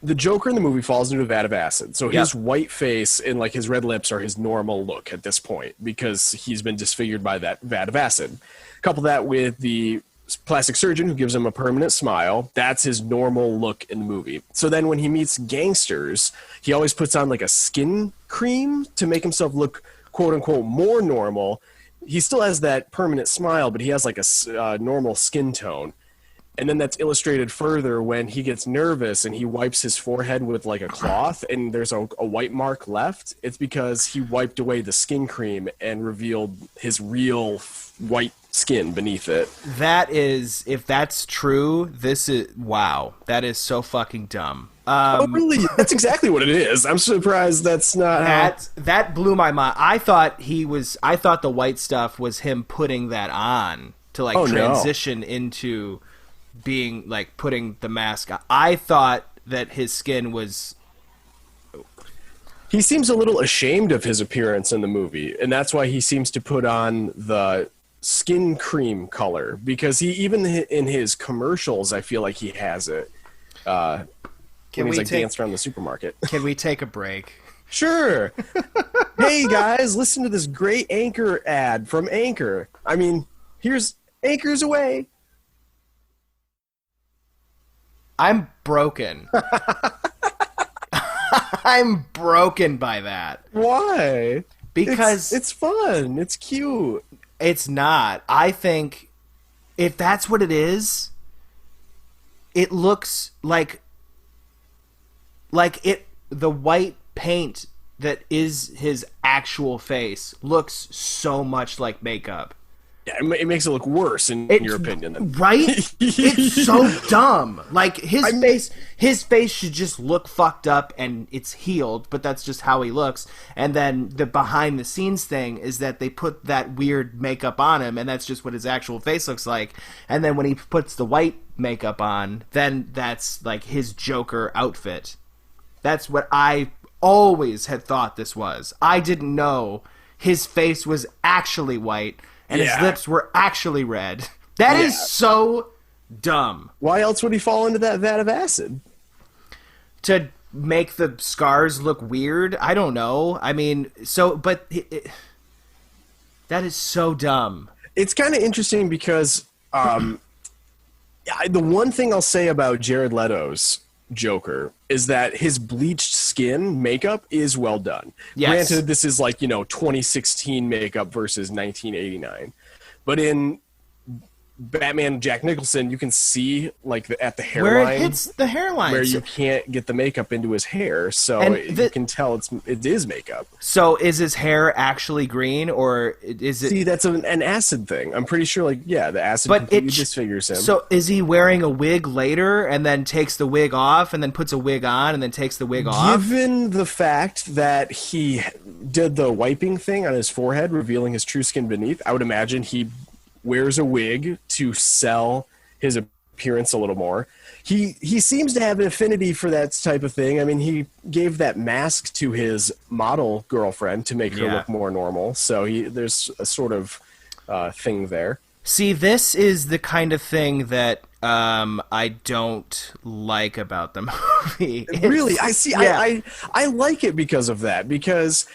the Joker in the movie falls into a vat of acid. So his Yep. white face and, like, his red lips are his normal look at this point because he's been disfigured by that vat of acid. Couple that with the plastic surgeon who gives him a permanent smile. That's his normal look in the movie. So then when he meets gangsters, he always puts on, like, a skin cream to make himself look, quote unquote, more normal. He still has that permanent smile, but he has, like, a normal skin tone. And then that's illustrated further when he gets nervous and he wipes his forehead with, like, a cloth and there's a white mark left. It's because he wiped away the skin cream and revealed his real white skin beneath it. That is, if that's true, this is, wow, that is so fucking dumb. Oh, really? That's exactly what it is. I'm surprised that's not that blew my mind. I thought the white stuff was him putting that on to, like, transition into being, like, putting the mask on. I thought that his skin was... He seems a little ashamed of his appearance in the movie, and that's why he seems to put on the skin cream color, because he, even in his commercials, I feel like he has it. When he's, like, dancing around the supermarket. Can we take a break? Sure. Hey, guys, listen to this great Anchor ad from Anchor. I mean, here's Anchor's Away. I'm broken. I'm broken by that. Why? Because it's fun. It's cute. It's not. I think if that's what it is, it looks like the white paint that is his actual face looks so much like makeup. Yeah, it makes it look worse in your opinion. Then. Right? It's so dumb. Like, his face should just look fucked up and it's healed, but that's just how he looks. And then the behind the scenes thing is that they put that weird makeup on him, and that's just what his actual face looks like. And then when he puts the white makeup on, then that's, like, his Joker outfit. That's what I always had thought this was. I didn't know his face was actually white and his lips were actually red. That is so dumb. Why else would he fall into that vat of acid? To make the scars look weird? I don't know. I mean, that is so dumb. It's kind of interesting because the one thing I'll say about Jared Leto's Joker is that his bleached skin makeup is well done. Yes. Granted, this is, like, 2016 makeup versus 1989. But in Batman Jack Nicholson, you can see, like, at the hairline where it hits the hairline, where you can't get the makeup into his hair, so you can tell it is makeup. So is his hair actually green, or is it? See, that's an acid thing. I'm pretty sure, like, the acid completely disfigures him. So is he wearing a wig later, and then takes the wig off, and then puts a wig on, and then takes the wig off? Given the fact that he did the wiping thing on his forehead, revealing his true skin beneath, I would imagine he wears a wig to sell his appearance a little more. He seems to have an affinity for that type of thing. I mean, he gave that mask to his model girlfriend to make her look more normal. So there's a sort of thing there. See, this is the kind of thing that I don't like about the movie. Really? I see. Yeah. I like it because of that, because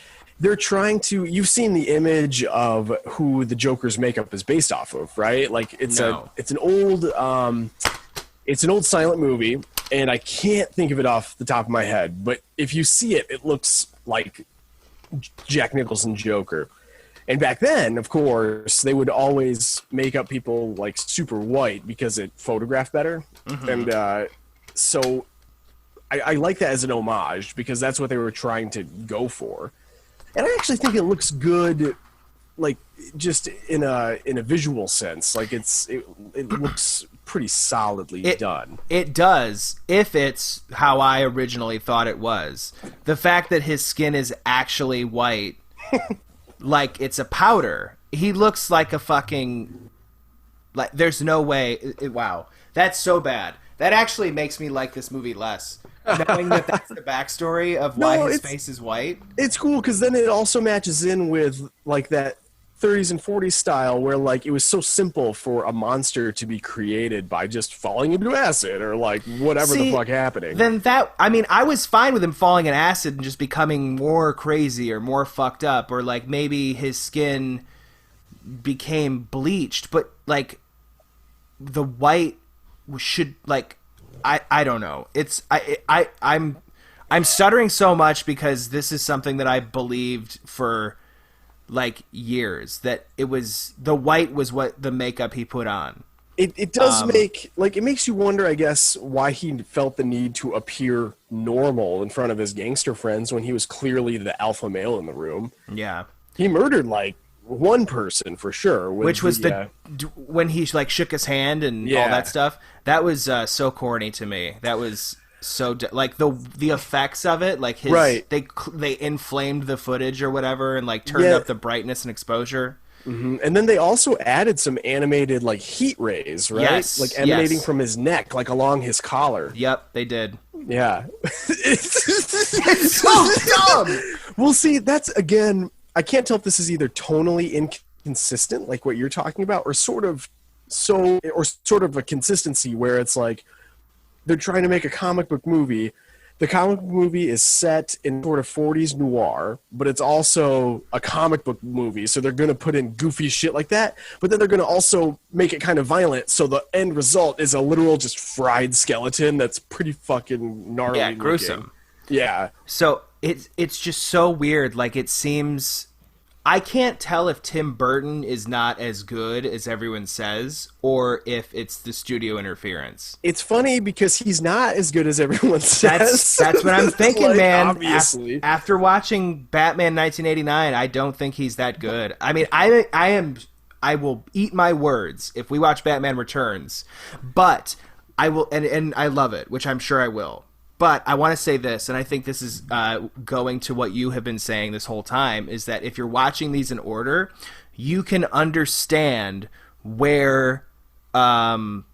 they're trying to... You've seen the image of who the Joker's makeup is based off of, right? Like, it's an old silent movie, and I can't think of it off the top of my head. But if you see it, it looks like Jack Nicholson Joker. And back then, of course, they would always make up people, like, super white because it photographed better. Mm-hmm. And so I like that as an homage, because that's what they were trying to go for. And I actually think it looks good. Like, just in a visual sense, like it looks pretty solidly done. It does, if it's how I originally thought it was. The fact that his skin is actually white, like it's a powder. He looks like a fucking, like, there's no way. Wow, that's so bad. That actually makes me like this movie less. Knowing that that's the backstory of why his face is white. It's cool because then it also matches in with like that 30s and 40s style where like it was so simple for a monster to be created by just falling into acid or like whatever the fuck happening. Then that, I mean, I was fine with him falling in acid and just becoming more crazy or more fucked up, or like maybe his skin became bleached, but like the white should, like, I don't know. It's I'm stuttering so much because this is something that I believed for like years, that it was the white was what the makeup he put on. It does make, like, it makes you wonder, I guess, why he felt the need to appear normal in front of his gangster friends when he was clearly the alpha male in the room. Yeah. He murdered like one person for sure, which was the when he like shook his hand and all that stuff. That was so corny to me. That was so like the effects of it, like his they inflamed the footage or whatever and like turned up the brightness and exposure. Mm-hmm. And then they also added some animated like heat rays, right? Yes, like emanating from his neck, like along his collar. Yep, they did. Yeah. It's so dumb. Well, see, that's, again, I can't tell if this is either tonally inconsistent, like what you're talking about, or sort of a consistency where it's like they're trying to make a comic book movie. The comic book movie is set in sort of 40s noir, but it's also a comic book movie, so they're going to put in goofy shit like that, but then they're going to also make it kind of violent, so the end result is a literal just fried skeleton that's pretty fucking gnarly. Yeah, gruesome. Yeah. So it's just so weird. Like, it seems, I can't tell if Tim Burton is not as good as everyone says, or if it's the studio interference. It's funny because he's not as good as everyone says. That's what I'm thinking, like, man. Obviously. After watching Batman 1989, I don't think he's that good. I mean, I will eat my words if we watch Batman Returns, but I will, and I love it, which I'm sure I will. But I want to say this, and I think this is going to what you have been saying this whole time, is that if you're watching these in order, you can understand where Joel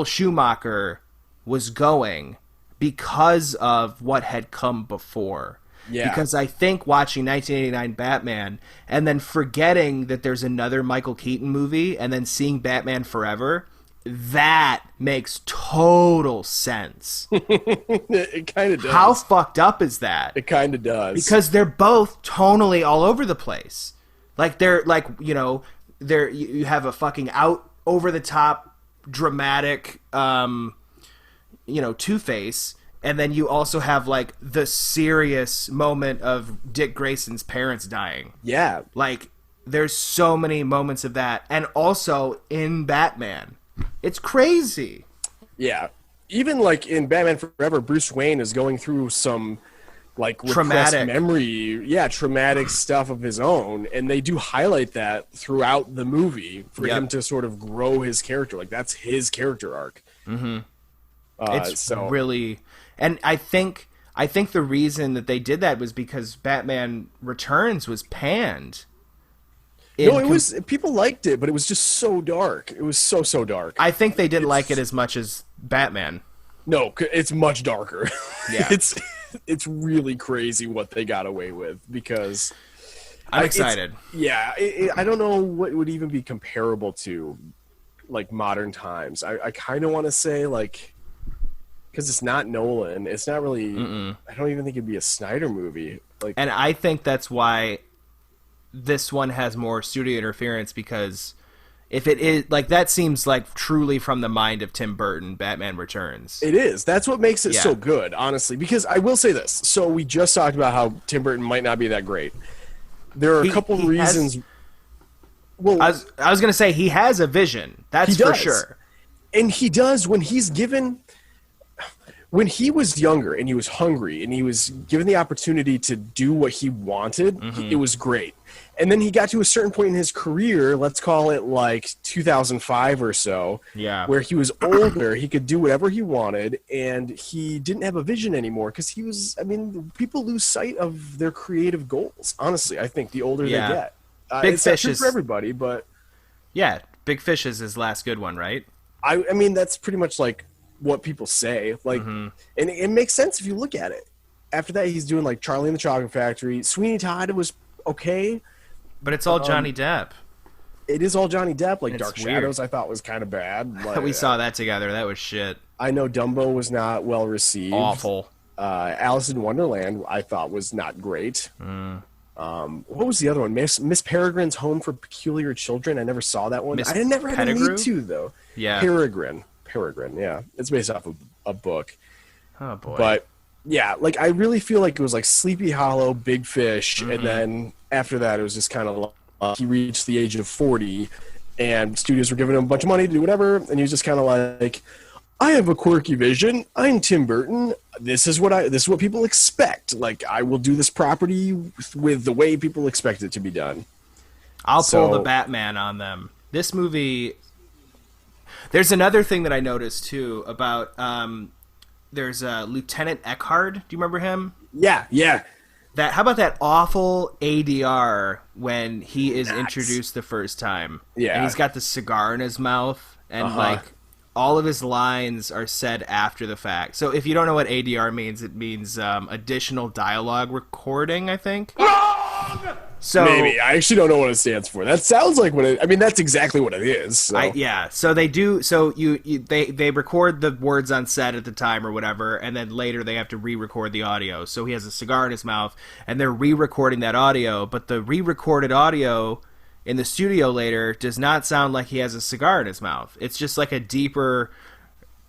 Schumacher was going because of what had come before. Yeah. Because I think watching 1989 Batman and then forgetting that there's another Michael Keaton movie and then seeing Batman Forever, that makes total sense. It kind of does. How fucked up is that? It kind of does. Because they're both tonally all over the place. Like, they're like, you know, you have a fucking out over the top dramatic Two-Face, and then you also have like the serious moment of Dick Grayson's parents dying. Yeah. Like, there's so many moments of that, and also in Batman. It's crazy. Yeah. Even like in Batman Forever, Bruce Wayne is going through some like traumatic traumatic stuff of his own, and they do highlight that throughout the movie for him to sort of grow his character. Like, that's his character arc. Mm-hmm. It's really, and I think the reason that they did that was because Batman Returns was panned. No, it was, people liked it, but it was just so dark. It was so dark. I think they didn't like it as much as Batman. No, it's much darker. Yeah. It's really crazy what they got away with, because I'm excited. I don't know what would even be comparable to like modern times. I kind of want to say, like, because it's not Nolan, it's not really. I don't even think it'd be a Snyder movie. Like, and I think that's why this one has more studio interference, because if it is, like, that seems like truly from the mind of Tim Burton, Batman Returns. It is. That's what makes it so good, honestly. Because I will say this. So we just talked about how Tim Burton might not be that great. There are a couple reasons. Well, I was going to say he has a vision. That's for sure. And he does when he's given. When he was younger and he was hungry and he was given the opportunity to do what he wanted, it was great. And then he got to a certain point in his career, let's call it like 2005 or so, where he was older, he could do whatever he wanted, and he didn't have a vision anymore because he was, I mean, people lose sight of their creative goals, honestly, I think, the older they get. Big it's Fish not true is for everybody, but... Yeah, Big Fish is his last good one, right? I mean, that's pretty much like what people say. Like, and it makes sense if you look at it. After that, he's doing like Charlie and the Chocolate Factory. Sweeney Todd was okay. But it's all Johnny Depp. It is all Johnny Depp. Like, It's Dark weird. Shadows, I thought was kind of bad. Like, We saw that together. That was shit. I know Dumbo was not well received. Awful. Alice in Wonderland, I thought was not great. What was the other one? Miss Peregrine's Home for Peculiar Children. I never saw that one. I never had a need to, though. Yeah. Peregrine, yeah. It's based off of a book. Oh, boy. But, yeah, like, I really feel like it was like Sleepy Hollow, Big Fish, and then after that it was just kind of like he reached the age of 40, and studios were giving him a bunch of money to do whatever, and he was just kind of like, I have a quirky vision. I'm Tim Burton. This is what people expect. Like, I will do this property with the way people expect it to be done. I'll pull the Batman on them. This movie... There's another thing that I noticed, too, about... there's Lieutenant Eckhart. Do you remember him? Yeah. How about that awful ADR when he is introduced the first time? Yeah. And he's got the cigar in his mouth, and like all of his lines are said after the fact. So if you don't know what ADR means, it means additional dialogue recording, I think. Wrong! So maybe. I actually don't know what it stands for. That sounds like what it... I mean, that's exactly what it is. So. So they do... So they record the words on set at the time or whatever, and then later they have to re-record the audio. So he has a cigar in his mouth, and they're re-recording that audio, but the re-recorded audio in the studio later does not sound like he has a cigar in his mouth. It's just like a deeper...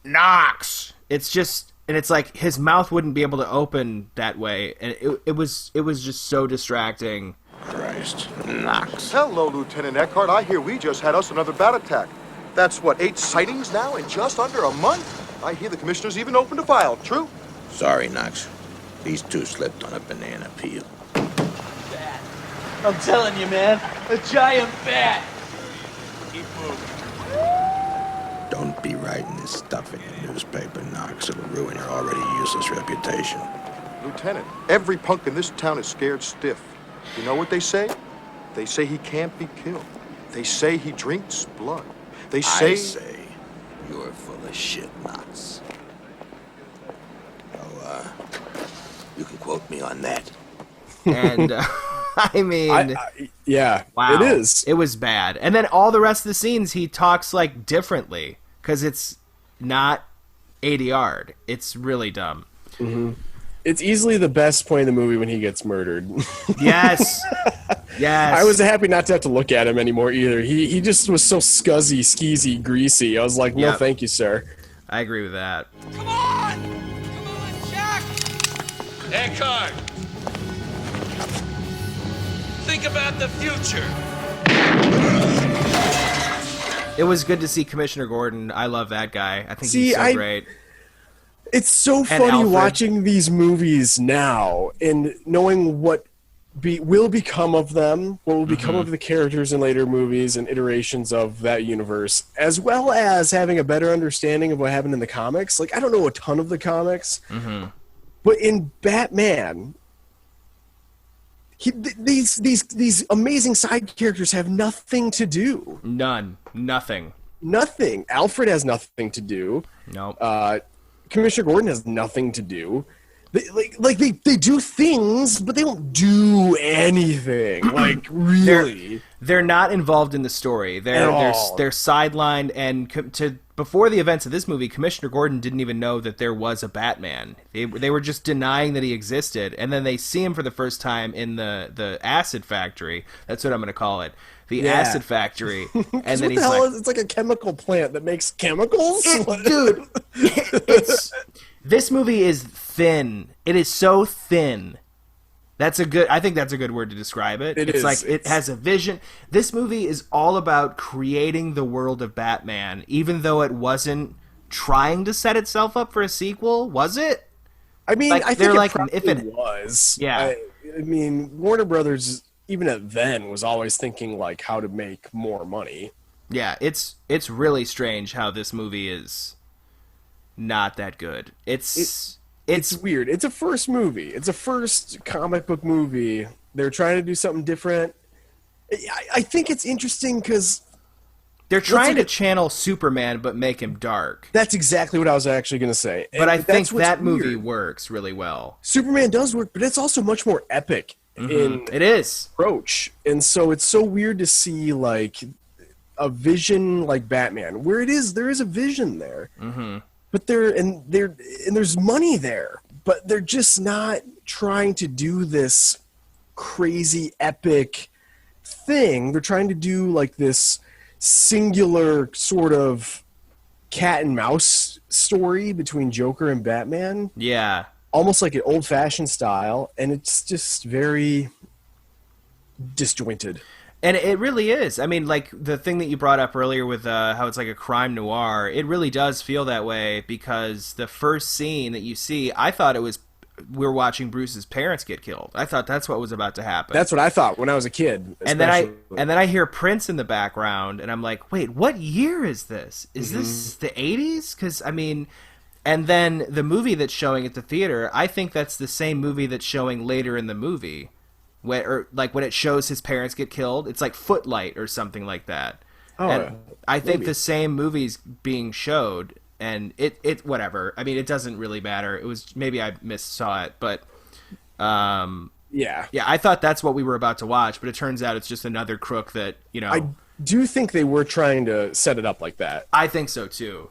Knox! It's just... And it's like his mouth wouldn't be able to open that way, and it was just so distracting. Christ. Knox. Hello, Lieutenant Eckhart. I hear we just had us another bat attack. That's what, 8 sightings now in just under a month? I hear the commissioner's even opened a file. True? Sorry, Knox. These two slipped on a banana peel. Bat. I'm telling you, man. A giant bat. Keep moving. Don't be writing this stuff in your newspaper, Knox. It'll ruin your already useless reputation. Lieutenant, every punk in this town is scared stiff. You know what they say? They say he can't be killed. They say he drinks blood. They say... I say you're full of shit, Knox. Oh, you can quote me on that. And, I mean... yeah, wow, it is. It was bad. And then all the rest of the scenes, he talks, like, differently. Because it's not ADR'd. It's really dumb. Mm-hmm. It's easily the best point in the movie when he gets murdered. Yes. Yes. I was happy not to have to look at him anymore either. He just was so scuzzy, skeezy, greasy. I was like, no, thank you, sir. I agree with that. Come on! Come on, Jack! Eckhart! Think about the future. It was good to see Commissioner Gordon. I love that guy. I think he's so great. It's so funny Alfred. watching these movies now and knowing what will become of them, what will become of the characters in later movies and iterations of that universe, as well as having a better understanding of what happened in the comics. Like, I don't know a ton of the comics, but in Batman, these amazing side characters have nothing to do. Nothing. Alfred has nothing to do. Nope. Commissioner Gordon has nothing to do. They do things, but they don't do anything. Like, really. They're not involved in the story. They're sidelined, and before the events of this movie, Commissioner Gordon didn't even know that there was a Batman. They were just denying that he existed, and then they see him for the first time in the acid factory. That's what I'm going to call it. The acid factory. And then he's like, it's like a chemical plant that makes chemicals? Dude, this movie is thin. It is so thin. I think that's a good word to describe it. It has a vision. This movie is all about creating the world of Batman, even though it wasn't trying to set itself up for a sequel, was it? I mean, I think it probably if it was. Yeah. I mean, Warner Brothers even then was always thinking like how to make more money. Yeah, it's really strange how this movie is not that good. It's weird. It's a first movie. It's a first comic book movie. They're trying to do something different. I think it's interesting because they're trying to channel Superman but make him dark. That's exactly what I was actually going to say. But I think that movie works really well. Superman does work, but it's also much more epic in it is approach. And so it's so weird to see like a vision like Batman, where there is a vision there. But there's money there, but they're just not trying to do this crazy epic thing. They're trying to do like this singular sort of cat and mouse story between Joker and Batman. Yeah. Almost like an old-fashioned style, and it's just very disjointed. And it really is. I mean, like, the thing that you brought up earlier with how it's like a crime noir, it really does feel that way, because the first scene that you see, I thought we're watching Bruce's parents get killed. I thought that's what was about to happen. That's what I thought when I was a kid. And then I hear Prince in the background, and I'm like, wait, what year is this? Is this the 80s? Because, I mean... And then the movie that's showing at the theater, I think that's the same movie that's showing later in the movie. When it shows his parents get killed, it's like Footlight or something like that. Oh, and I think the same movie's being showed, and it whatever. I mean, it doesn't really matter. It was, maybe I missaw it, but yeah, I thought that's what we were about to watch, but it turns out it's just another crook that, you know. I do think they were trying to set it up like that. I think so too.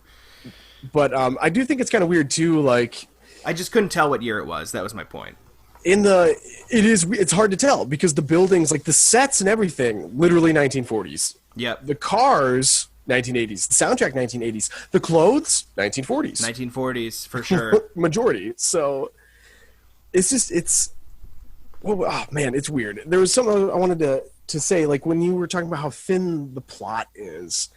But I do think it's kind of weird too. Like, I just couldn't tell what year it was. That was my point. It's hard to tell because the buildings, like the sets and everything, literally 1940s. Yep. The cars, 1980s. The soundtrack, 1980s. The clothes, 1940s. 1940s for sure. Majority. So it's oh man, it's weird. There was something I wanted to say, like when you were talking about how thin the plot is.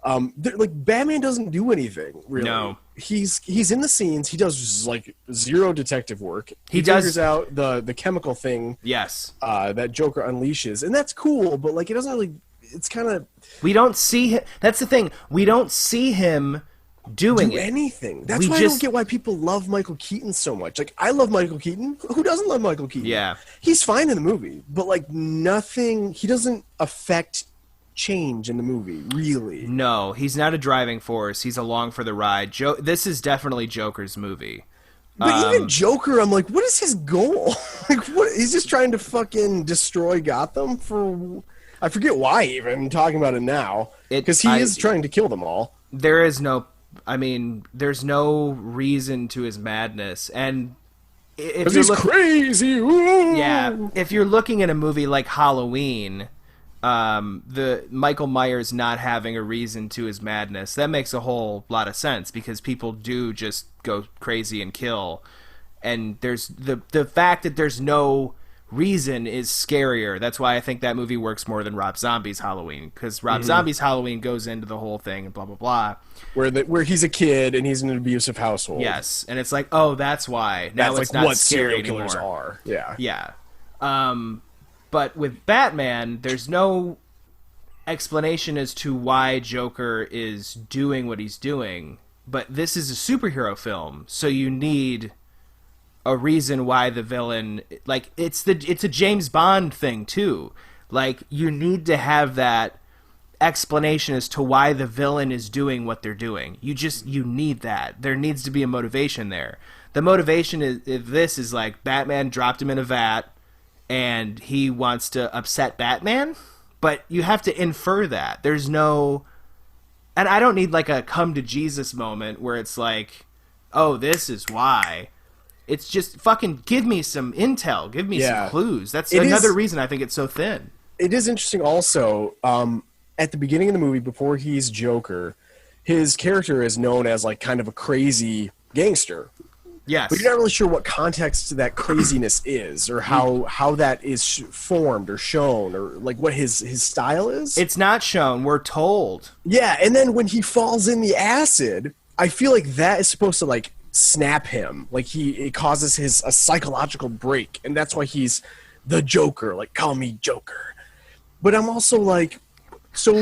Like Batman doesn't do anything really. No, he's in the scenes. He does like zero detective work. He does figures out the chemical thing. Yes, that Joker unleashes, and that's cool. But like, it doesn't really. It's kind of we don't see him. That's the thing. We don't see him doing anything. That's why I don't get why people love Michael Keaton so much. Like I love Michael Keaton. Who doesn't love Michael Keaton? Yeah, he's fine in the movie, but like nothing. He doesn't affect change in the movie, really. No, he's not a driving force. He's along for the ride. This is definitely Joker's movie. But even Joker, I'm like, what is his goal? Like, what? He's just trying to fucking destroy Gotham for... I forget why even, I'm talking about it now. Because he is trying to kill them all. There's no reason to his madness. And because he's crazy! Ooh. Yeah, if you're looking at a movie like Halloween... the Michael Myers not having a reason to his madness, that makes a whole lot of sense because people do just go crazy and kill, and there's the fact that there's no reason is scarier. That's why I think that movie works more than Rob Zombie's Halloween, because Rob Zombie's Halloween goes into the whole thing and blah blah blah, where he's a kid and he's in an abusive household. Yes, and it's like, oh, that's why now it's like not scary serial killers anymore. are. Yeah. But with Batman, there's no explanation as to why Joker is doing what he's doing. But this is a superhero film, so you need a reason why the villain... Like, it's a James Bond thing, too. Like, you need to have that explanation as to why the villain is doing what they're doing. You need that. There needs to be a motivation there. The motivation is like, Batman dropped him in a vat, and he wants to upset Batman, but you have to infer that. There's no... And I don't need like a come to Jesus moment where it's like, oh, this is why. It's just fucking give me some intel. Give me some clues. That's another reason I think it's so thin. It is interesting also, at the beginning of the movie, before he's Joker, his character is known as like kind of a crazy gangster. Yes. But you're not really sure what context that craziness is, or how that is formed or shown, or like what his style is. It's not shown. We're told. Yeah, and then when he falls in the acid, I feel like that is supposed to like snap him. Like it causes a psychological break, and that's why he's the Joker, like call me Joker. But I'm also like, so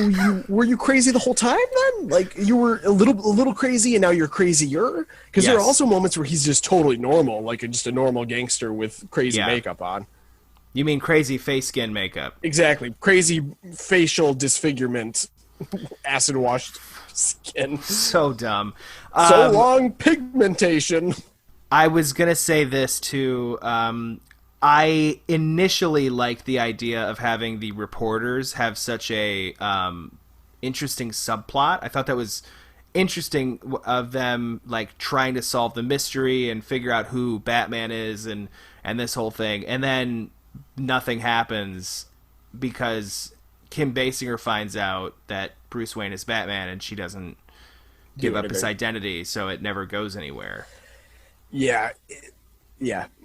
were you crazy the whole time then? Like you were a little crazy and now you're crazier? Because there are also moments where he's just totally normal, like just a normal gangster with crazy makeup on. You mean crazy face skin makeup? Exactly. Crazy facial disfigurement, acid washed skin. So dumb. So long pigmentation. I was going to say this too. I initially liked the idea of having the reporters have such a interesting subplot. I thought that was interesting of them like trying to solve the mystery and figure out who Batman is and this whole thing. And then nothing happens because Kim Basinger finds out that Bruce Wayne is Batman and she doesn't give up his identity, so it never goes anywhere. Yeah.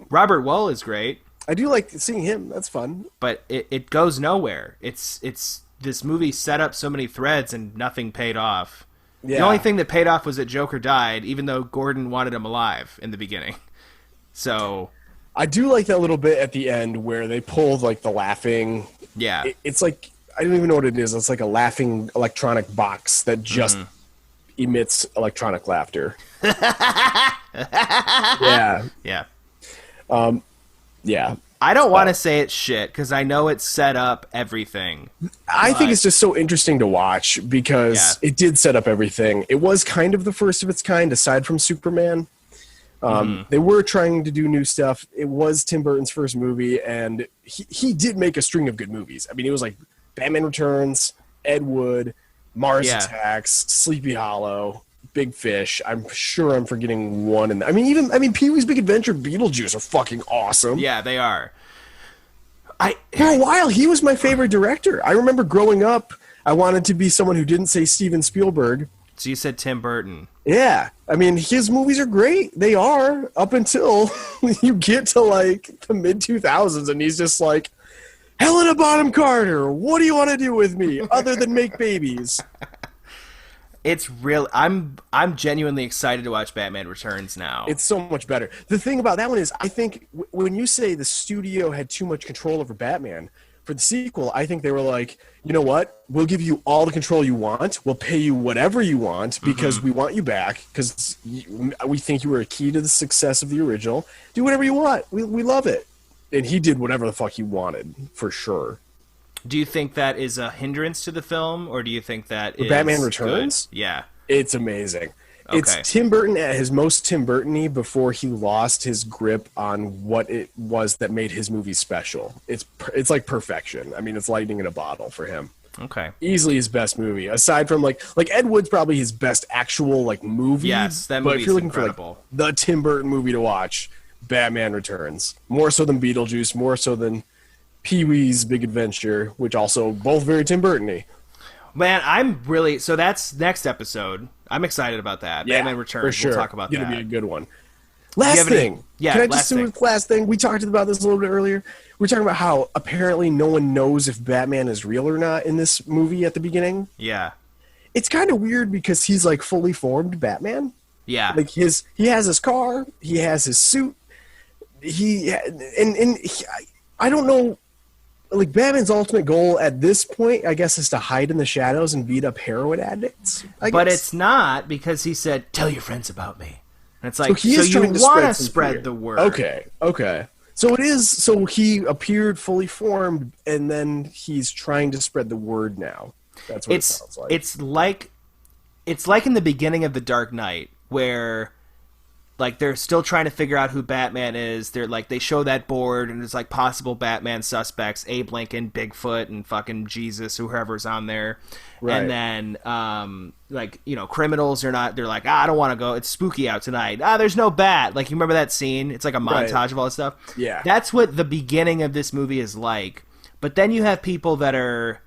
Robert Wuhl is great. I do like seeing him. That's fun. But it goes nowhere. It's this movie set up so many threads and nothing paid off. Yeah. The only thing that paid off was that Joker died, even though Gordon wanted him alive in the beginning. So I do like that little bit at the end where they pulled like the laughing. Yeah. It's like, I don't even know what it is. It's like a laughing electronic box that just emits electronic laughter. Yeah. Yeah. Yeah. I don't want to say it's shit because I know it set up everything. I think it's just so interesting to watch because it did set up everything. It was kind of the first of its kind aside from Superman. They were trying to do new stuff. It was Tim Burton's first movie, and he did make a string of good movies. I mean, it was like Batman Returns, Ed Wood, Mars Attacks, Sleepy Hollow, Big Fish. I'm sure I'm forgetting one. I mean, Pee-wee's Big Adventure, Beetlejuice are fucking awesome. Yeah, they are. For a while, he was my favorite director. I remember growing up, I wanted to be someone who didn't say Steven Spielberg. So you said Tim Burton. Yeah. I mean, his movies are great. They are, up until you get to, like, the mid-2000s, and he's just like, Helena Bonham Carter, what do you want to do with me other than make babies? It's real. I'm genuinely excited to watch Batman Returns now. It's so much better. The thing about that one is, I think when you say the studio had too much control over Batman, for the sequel, I think they were like, you know what? We'll give you all the control you want. We'll pay you whatever you want because we want you back because we think you were a key to the success of the original. Do whatever you want. We love it. And he did whatever the fuck he wanted, for sure. Do you think that is a hindrance to the film, or do you think that is Batman Returns? Good? Yeah. It's amazing. Okay. It's Tim Burton at his most Tim Burton-y before he lost his grip on what it was that made his movie special. It's like perfection. I mean, it's lightning in a bottle for him. Okay. Easily his best movie, aside from like Ed Wood's probably his best actual like movie. Yes, that movie's movie's if you're looking incredible. For like, the Tim Burton movie to watch, Batman Returns. More so than Beetlejuice, more so than Pee-wee's Big Adventure, which also both very Tim Burton-y. Man, I'm really... So that's next episode. I'm excited about that. Yeah, Batman Returns. for sure. We'll talk about that. It's going to be a good one. Last thing. Can I just do the last thing? We talked about this a little bit earlier. We're talking about how apparently no one knows if Batman is real or not in this movie at the beginning. Yeah. It's kind of weird because he's like fully formed Batman. Yeah. Like he has his car, he has his suit. I don't know. Like, Batman's ultimate goal at this point, I guess, is to hide in the shadows and beat up heroin addicts. But it's not, because he said, tell your friends about me. And it's like, so you want to spread the word. Okay. So it is, so he appeared fully formed, and then he's trying to spread the word now. That's what it sounds like. It's like in the beginning of The Dark Knight, where... Like, they're still trying to figure out who Batman is. They're like, they show that board, and there's like possible Batman suspects: Abe Lincoln, Bigfoot, and fucking Jesus, whoever's on there. Right. And then, like, you know, criminals are not. They're like, I don't want to go. It's spooky out tonight. There's no bat. Like, you remember that scene? It's like a montage of all this stuff. Yeah. That's what the beginning of this movie is like. But then you have people that are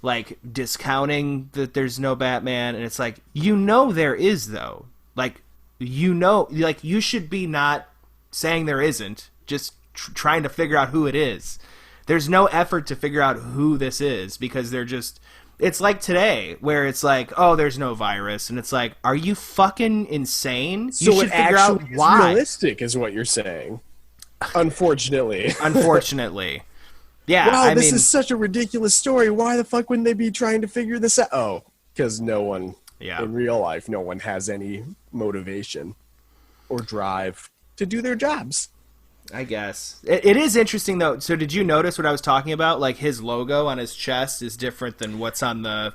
like discounting that there's no Batman, and it's like, you know, there is though. Like. You know, like, you should be not saying there isn't, just trying to figure out who it is. There's no effort to figure out who this is because they're just... It's like today, where it's like, oh, there's no virus, and it's like, are you fucking insane? So you should figure out why. Realistic is what you're saying. Unfortunately. Unfortunately. Yeah, wow, this is such a ridiculous story. Why the fuck wouldn't they be trying to figure this out? Oh, because no one in real life, no one has any motivation or drive to do their jobs. I guess. It is interesting, though. So did you notice what I was talking about? Like, his logo on his chest is different than what's on the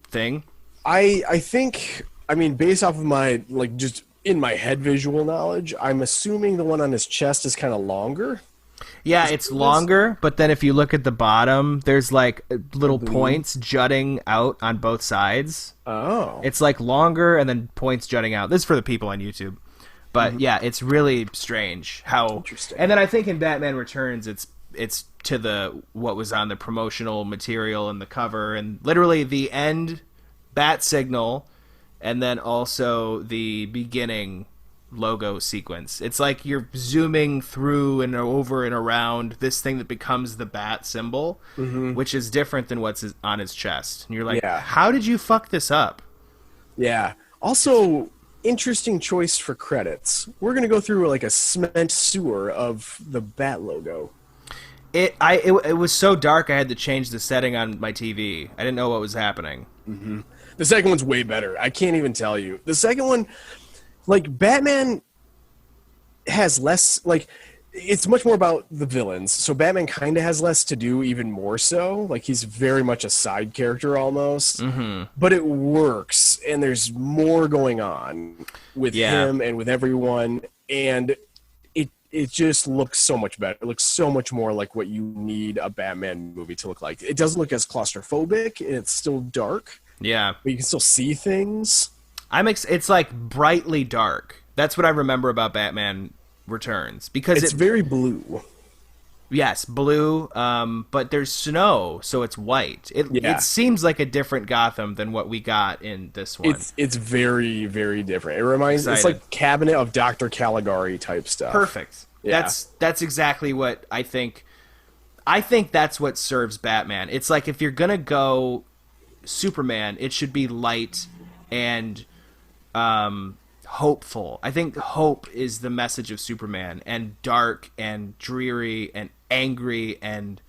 thing? I think, I mean, based off of my, like, just in my head visual knowledge, I'm assuming the one on his chest is kind of longer. Yeah, it's longer, but then if you look at the bottom, there's, like, little points jutting out on both sides. Oh. It's, like, longer and then points jutting out. This is for the people on YouTube. But, yeah, it's really strange how... Interesting. And then I think in Batman Returns, it's to what was on the promotional material and the cover, and literally the end bat signal, and then also the beginning logo sequence. It's like you're zooming through and over and around this thing that becomes the bat symbol, which is different than what's on his chest. And you're like, how did you fuck this up? Yeah. Also, interesting choice for credits. We're going to go through like a cement sewer of the bat logo. It was so dark I had to change the setting on my TV. I didn't know what was happening. Mm-hmm. The second one's way better. I can't even tell you. The second one, like, Batman has less, like, it's much more about the villains. So Batman kind of has less to do, even more so. Like, he's very much a side character almost. But it works, and there's more going on with him and with everyone. And it just looks so much better. It looks so much more like what you need a Batman movie to look like. It doesn't look as claustrophobic, and it's still dark. Yeah. But you can still see things. It's like brightly dark. That's what I remember about Batman Returns. Because it's very blue. Yes, blue, but there's snow, so it's white. It seems like a different Gotham than what we got in this one. It's very, very different. It reminds it's like Cabinet of Dr. Caligari type stuff. Perfect. Yeah. That's exactly what I think. I think that's what serves Batman. It's like if you're gonna go Superman, it should be light and hopeful. I think hope is the message of Superman, and dark and dreary and angry and,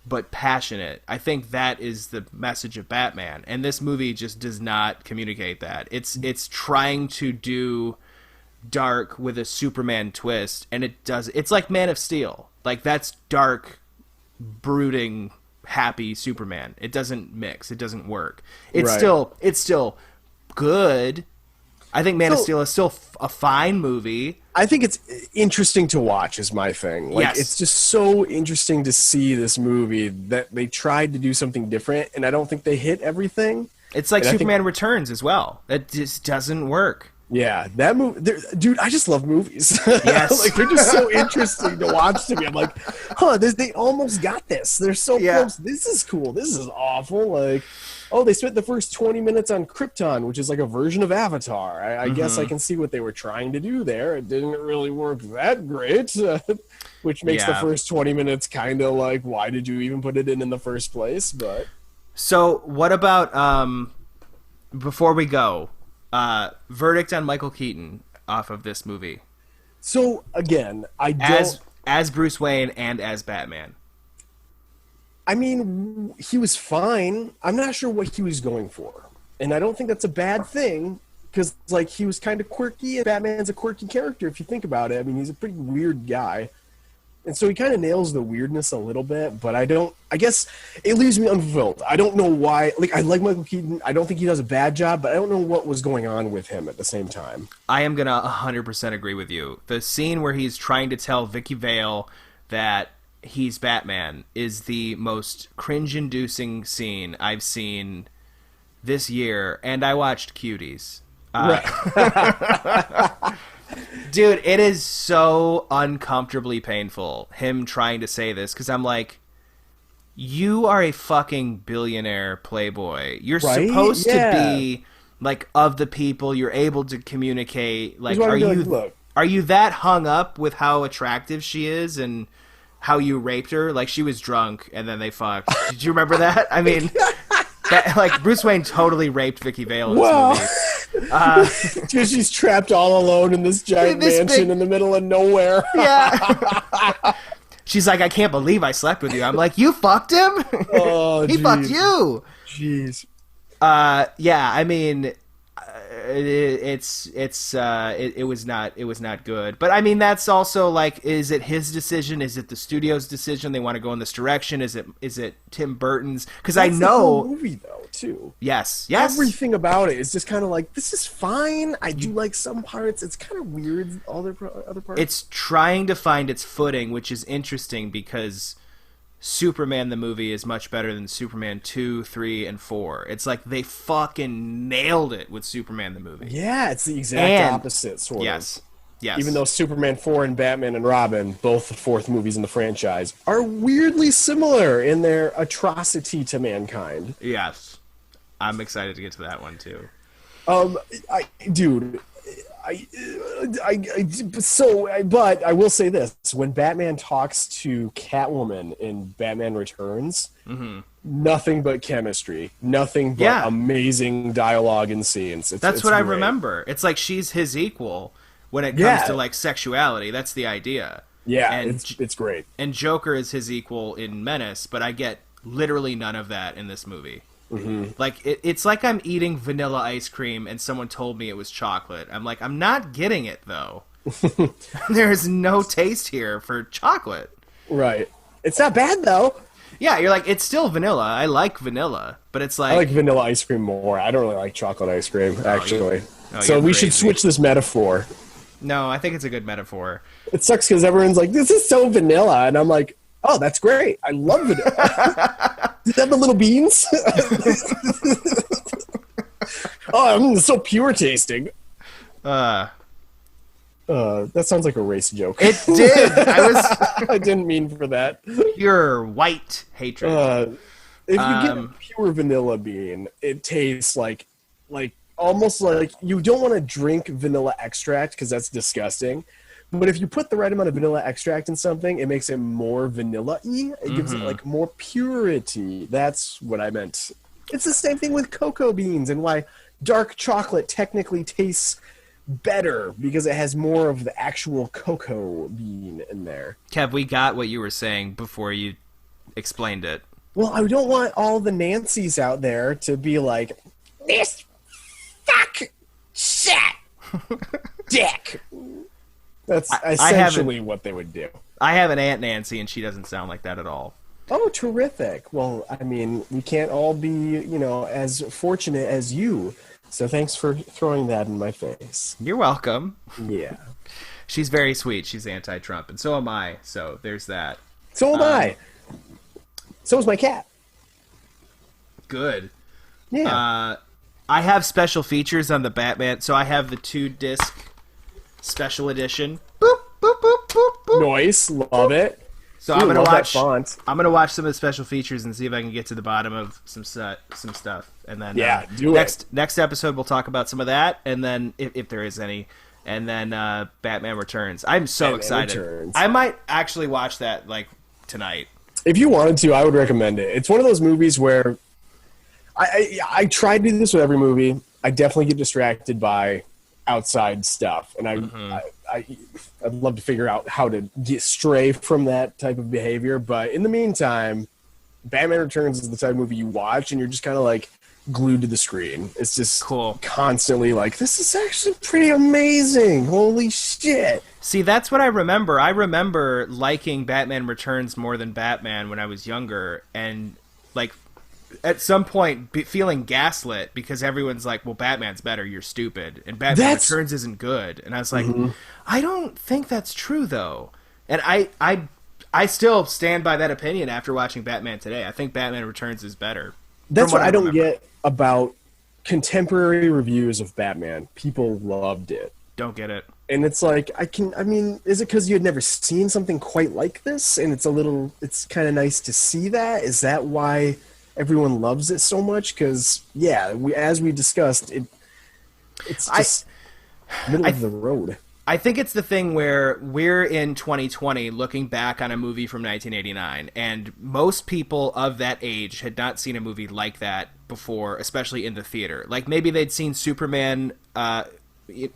but passionate. I think that is the message of Batman, and this movie just does not communicate that. It's trying to do dark with a Superman twist, and it does. It's like Man of Steel. Like, that's dark, brooding, happy Superman. It doesn't mix. It doesn't work. It's still good. I think Man of Steel is still a fine movie. I think it's interesting to watch is my thing. Like, it's just so interesting to see this movie that they tried to do something different, and I don't think they hit everything. It's like Superman Returns as well. That just doesn't work. Yeah, that movie, dude. I just love movies. Yes, like, they're just so interesting to watch to me. I'm like, they almost got this. They're so close. This is cool. This is awful. Like, they spent the first 20 minutes on Krypton, which is like a version of Avatar. I guess I can see what they were trying to do there. It didn't really work that great, which makes the first 20 minutes kind of like, why did you even put it in the first place? But so, what about before we go? Verdict on Michael Keaton off of this movie. So again, I don't as Bruce Wayne and as Batman. I mean, he was fine. I'm not sure what he was going for, and I don't think that's a bad thing because, like, he was kind of quirky, and Batman's a quirky character if you think about it. I mean, he's a pretty weird guy. And so he kind of nails the weirdness a little bit, but I guess it leaves me unfulfilled. I don't know why. Like, I like Michael Keaton. I don't think he does a bad job, but I don't know what was going on with him at the same time. I am going to 100% agree with you. The scene where he's trying to tell Vicki Vale that he's Batman is the most cringe-inducing scene I've seen this year, and I watched Cuties. Right. Dude, it is so uncomfortably painful, him trying to say this, because I'm like, you are a fucking billionaire playboy. You're supposed to be, like, of the people. You're able to communicate. Like, are you that hung up with how attractive she is and how you raped her? Like, she was drunk, and then they fucked. Did you remember that? I mean, like, Bruce Wayne totally raped Vicki Vale in this movie. Because she's trapped all alone in this giant mansion in the middle of nowhere. Yeah. She's like, I can't believe I slept with you. I'm like, you fucked him? Oh, he fucked you. Jeez. Yeah, I mean, it was not good. But I mean, that's also like, is it his decision? Is it the studio's decision? They want to go in this direction? Is it Tim Burton's? Because I know the whole movie though too. Yes. Everything about it is just kind of like, this is fine. I do like some parts. It's kind of weird. Other parts. It's trying to find its footing, which is interesting because Superman the movie is much better than Superman 2, 3, and 4. It's like they fucking nailed it with Superman the movie. Yeah, it's the exact opposite, sort of. Yes. Even though Superman 4 and Batman and Robin, both the fourth movies in the franchise, are weirdly similar in their atrocity to mankind. Yes. I'm excited to get to that one, too. But I will say this: when Batman talks to Catwoman in Batman Returns, nothing but chemistry, nothing but amazing dialogue and scenes. That's what I remember. It's like she's his equal when it comes to like sexuality. That's the idea. Yeah, and it's great. And Joker is his equal in Menace, but I get literally none of that in this movie. Like it's like I'm eating vanilla ice cream and someone told me it was chocolate. I'm like, I'm not getting it though. There's no taste here for chocolate. Right. It's not bad though. Yeah, you're like, it's still vanilla. I like vanilla, but it's like, I like vanilla ice cream more. I don't really like chocolate ice cream, actually. So we should switch this metaphor. No, I think it's a good metaphor. It sucks because everyone's like, this is so vanilla, and I'm like, oh, that's great. I love vanilla. Does it have the little beans? Oh, so pure tasting. That sounds like a race joke. It did. I didn't mean for that. Pure white hatred. If you get a pure vanilla bean, it tastes like almost like you don't want to drink vanilla extract because that's disgusting. But if you put the right amount of vanilla extract in something, it makes it more vanilla-y. It gives it like more purity. That's what I meant. It's the same thing with cocoa beans and why dark chocolate technically tastes better because it has more of the actual cocoa bean in there. Kev, we got what you were saying before you explained it. Well, I don't want all the Nancys out there to be like, this fuck shit dick. That's essentially what they would do. I have an Aunt Nancy, and she doesn't sound like that at all. Oh, terrific. Well, I mean, we can't all be, as fortunate as you. So thanks for throwing that in my face. You're welcome. Yeah. She's very sweet. She's anti-Trump, and so am I. So there's that. So am I. So is my cat. Good. Yeah. I have special features on the Batman. So I have the 2-disc special edition. Boop, boop, boop, boop, boop. Nice. Love it. So I'm gonna watch. I'm gonna watch some of the special features and see if I can get to the bottom of some stuff, and then next episode we'll talk about some of that, and then if there is any, and then Batman Returns. I'm so excited. Returns. I might actually watch that like tonight. If you wanted to, I would recommend it. It's one of those movies where I try to do this with every movie. I definitely get distracted by outside stuff, and I'd love to figure out how to stray from that type of behavior. But in the meantime, Batman Returns is the type of movie you watch, and you're just kind of like glued to the screen. It's just cool, constantly like, this is actually pretty amazing. Holy shit! See, that's what I remember. I remember liking Batman Returns more than Batman when I was younger, and like at some point feeling gaslit because everyone's like, well, Batman's better, you're stupid, and Batman Returns isn't good. And I was like, I don't think that's true though. And I still stand by that opinion after watching Batman today. I think Batman Returns is better. That's what I don't get about contemporary reviews of Batman. People loved it. Don't get it. And it's like, is it because you had never seen something quite like this? And it's kind of nice to see that? Is that why everyone loves it so much? Because, as we discussed, it's just middle of the road. I think it's the thing where we're in 2020 looking back on a movie from 1989, and most people of that age had not seen a movie like that before, especially in the theater. Like, maybe they'd seen Superman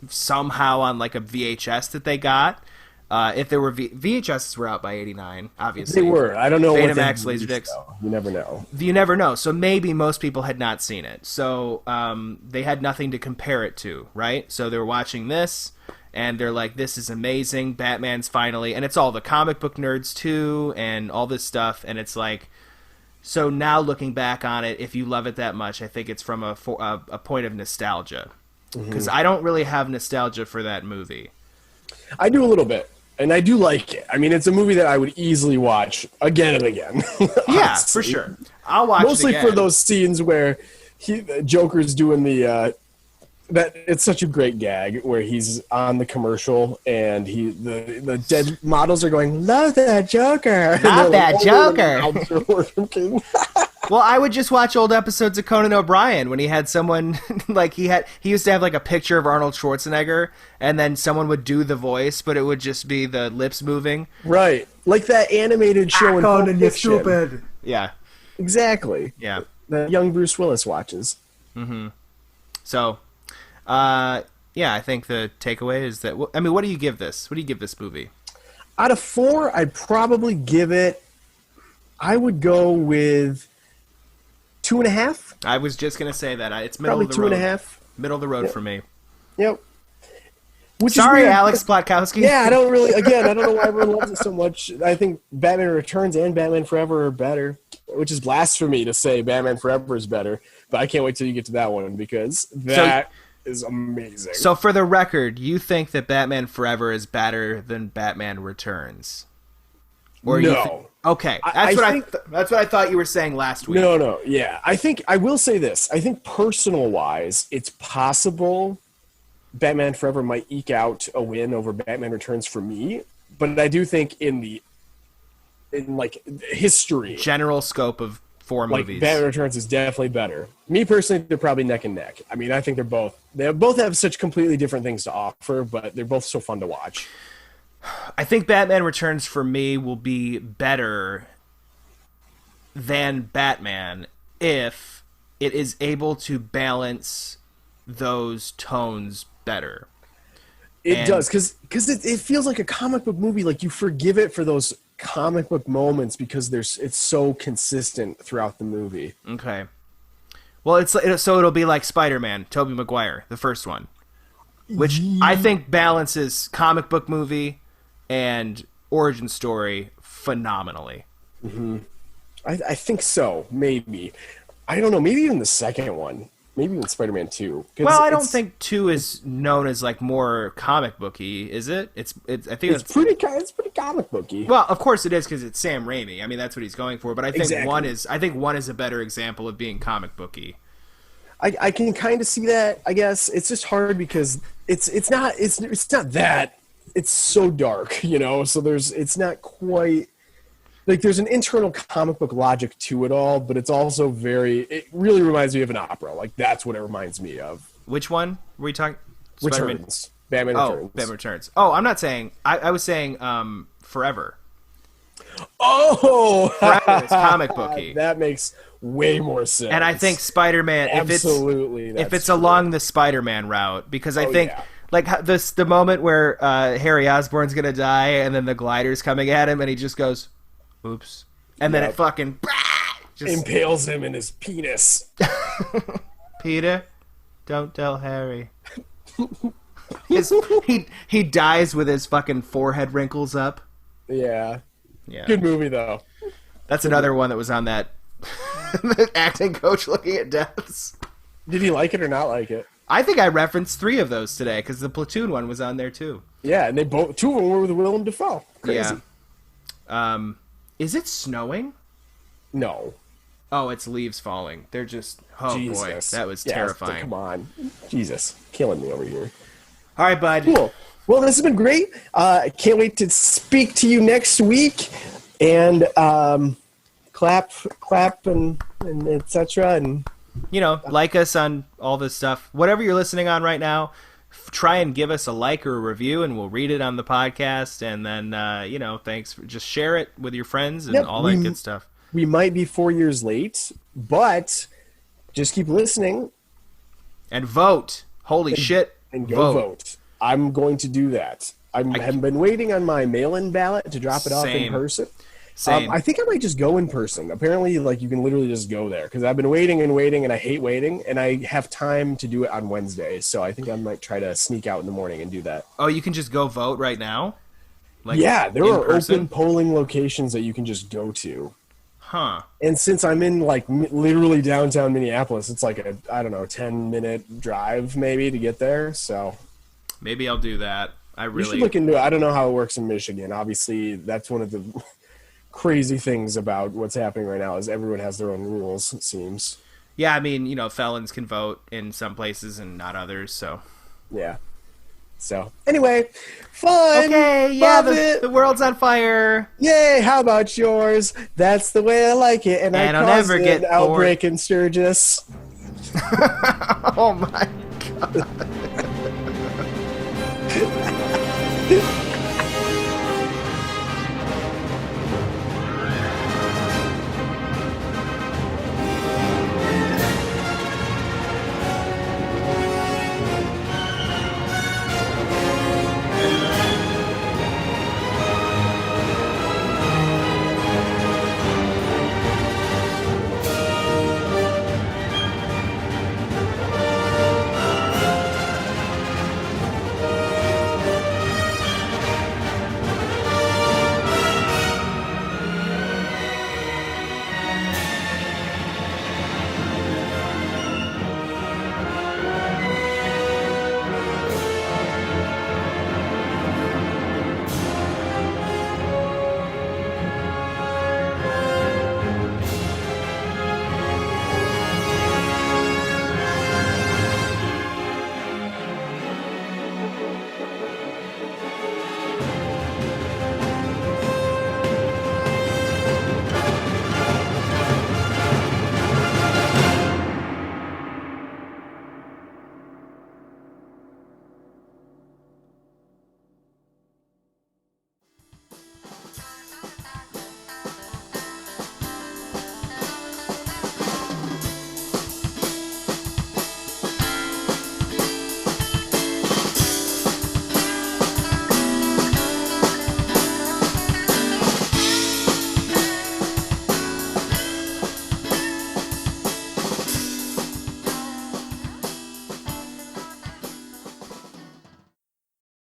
somehow on, like, a VHS that they got, If there were VHSs were out by 89, obviously. They were. I don't know what Betamax, Laserdiscs. You never know. You never know. So maybe most people had not seen it. So they had nothing to compare it to, right? So they're watching this, and they're like, this is amazing. Batman's finally... And it's all the comic book nerds, too, and all this stuff. And it's like... So now looking back on it, if you love it that much, I think it's from a point of nostalgia. Because I don't really have nostalgia for that movie. I do a little bit. And I do like it. I mean, it's a movie that I would easily watch again and again. Yeah, for sure. I'll watch mostly it again. for those scenes where Joker's doing the that it's such a great gag where he's on the commercial and the dead models are going, "Love that Joker." Love that Joker. Well, I would just watch old episodes of Conan O'Brien when he had someone like he used to have like a picture of Arnold Schwarzenegger, and then someone would do the voice, but it would just be the lips moving. Right, like that animated show in Pulp Fiction. Stupid. Yeah, exactly. Yeah, that young Bruce Willis watches. Mm-hmm. So, yeah, I think the takeaway is that. I mean, what do you give this? What do you give this movie? Out of 4, I'd probably give it. I would go with 2.5. I was just gonna say that it's middle of the road. 2.5. Middle of the road for me. Yep. Which Sorry, is weird. Alex Plotkowski. Yeah, I don't know why everyone loves it so much. I think Batman Returns and Batman Forever are better, which is blasphemy to say Batman Forever is better. But I can't wait till you get to that one because that is amazing. So for the record, you think that Batman Forever is better than Batman Returns? Or no. Okay, that's what I thought you were saying last week. No, yeah. I will say this. I think personal-wise, it's possible Batman Forever might eke out a win over Batman Returns for me, but I do think in history, general scope of 4 movies, Batman Returns is definitely better. Me personally, they're probably neck and neck. I mean, I think they both have such completely different things to offer, but they're both so fun to watch. I think Batman Returns for me will be better than Batman if it is able to balance those tones better. It does, because it feels like a comic book movie. Like you forgive it for those comic book moments because it's so consistent throughout the movie. Okay. Well, so it'll be like Spider-Man, Tobey Maguire, the first one, which I think balances comic book movie and origin story phenomenally. Mm-hmm. I think so. Maybe. I don't know. Maybe even the second one. Maybe even Spider-Man 2. Well, I don't think 2 is known as like more comic booky, is it? I think it's pretty comic booky. Well, of course it is because it's Sam Raimi. I mean, that's what he's going for. But I think exactly. one is a better example of being comic booky. I can kind of see that. I guess it's just hard because it's not that. It's so dark, you know. So it's not quite. Like, there's an internal comic book logic to it all, but it's also it really reminds me of an opera. Like, that's what it reminds me of. Which one were we talking? Returns. Batman Returns. Batman Returns. Oh, I'm not saying... I was saying Forever. Oh! Forever is comic booky. That makes way more sense. And I think Spider-Man... Absolutely. If it's along the Spider-Man route, because I think... Yeah. Like, the moment where Harry Osborn's gonna die, and then the glider's coming at him, and he just goes... Oops. And then it fucking... just impales him in his penis. Peter, don't tell Harry. He dies with his fucking forehead wrinkles up. Yeah. Good movie, though. That's another one that was on that acting coach looking at deaths. Did he like it or not like it? I think I referenced 3 of those today, because the Platoon one was on there, too. Yeah, and 2 of them were with Willem Dafoe. Crazy. Yeah. Is it snowing? No. Oh, it's leaves falling. They're just... Oh, Jesus. Boy. That was terrifying. Come on. Jesus. Killing me over here. All right, bud. Cool. Well, this has been great. I can't wait to speak to you next week. And clap, and et cetera. And, like us on all this stuff. Whatever you're listening on right now, try and give us a like or a review, and we'll read it on the podcast. And then, thanks. Just share it with your friends and all that good stuff. We might be 4 years late, but just keep listening. And vote. Holy shit. And go vote. I'm going to do that. have been waiting on my mail-in ballot to drop it off in person. Same. I think I might just go in person. Apparently, like, you can literally just go there because I've been waiting, and I hate waiting, and I have time to do it on Wednesdays. So I think I might try to sneak out in the morning and do that. Oh, you can just go vote right now? Like, yeah, there are open polling locations that you can just go to. Huh. And since I'm in, like, literally downtown Minneapolis, it's like a, I don't know, 10-minute drive maybe to get there. So maybe I'll do that. You should look into it. I don't know how it works in Michigan. Obviously, that's one of the crazy things about what's happening right now is everyone has their own rules, it seems. Yeah, I mean, you know, felons can vote in some places and not others, so. Yeah. So, anyway, fun! Okay, yeah, the world's on fire! Yay, how about yours? That's the way I like it, and I caused an outbreak in Sturgis. Oh my god.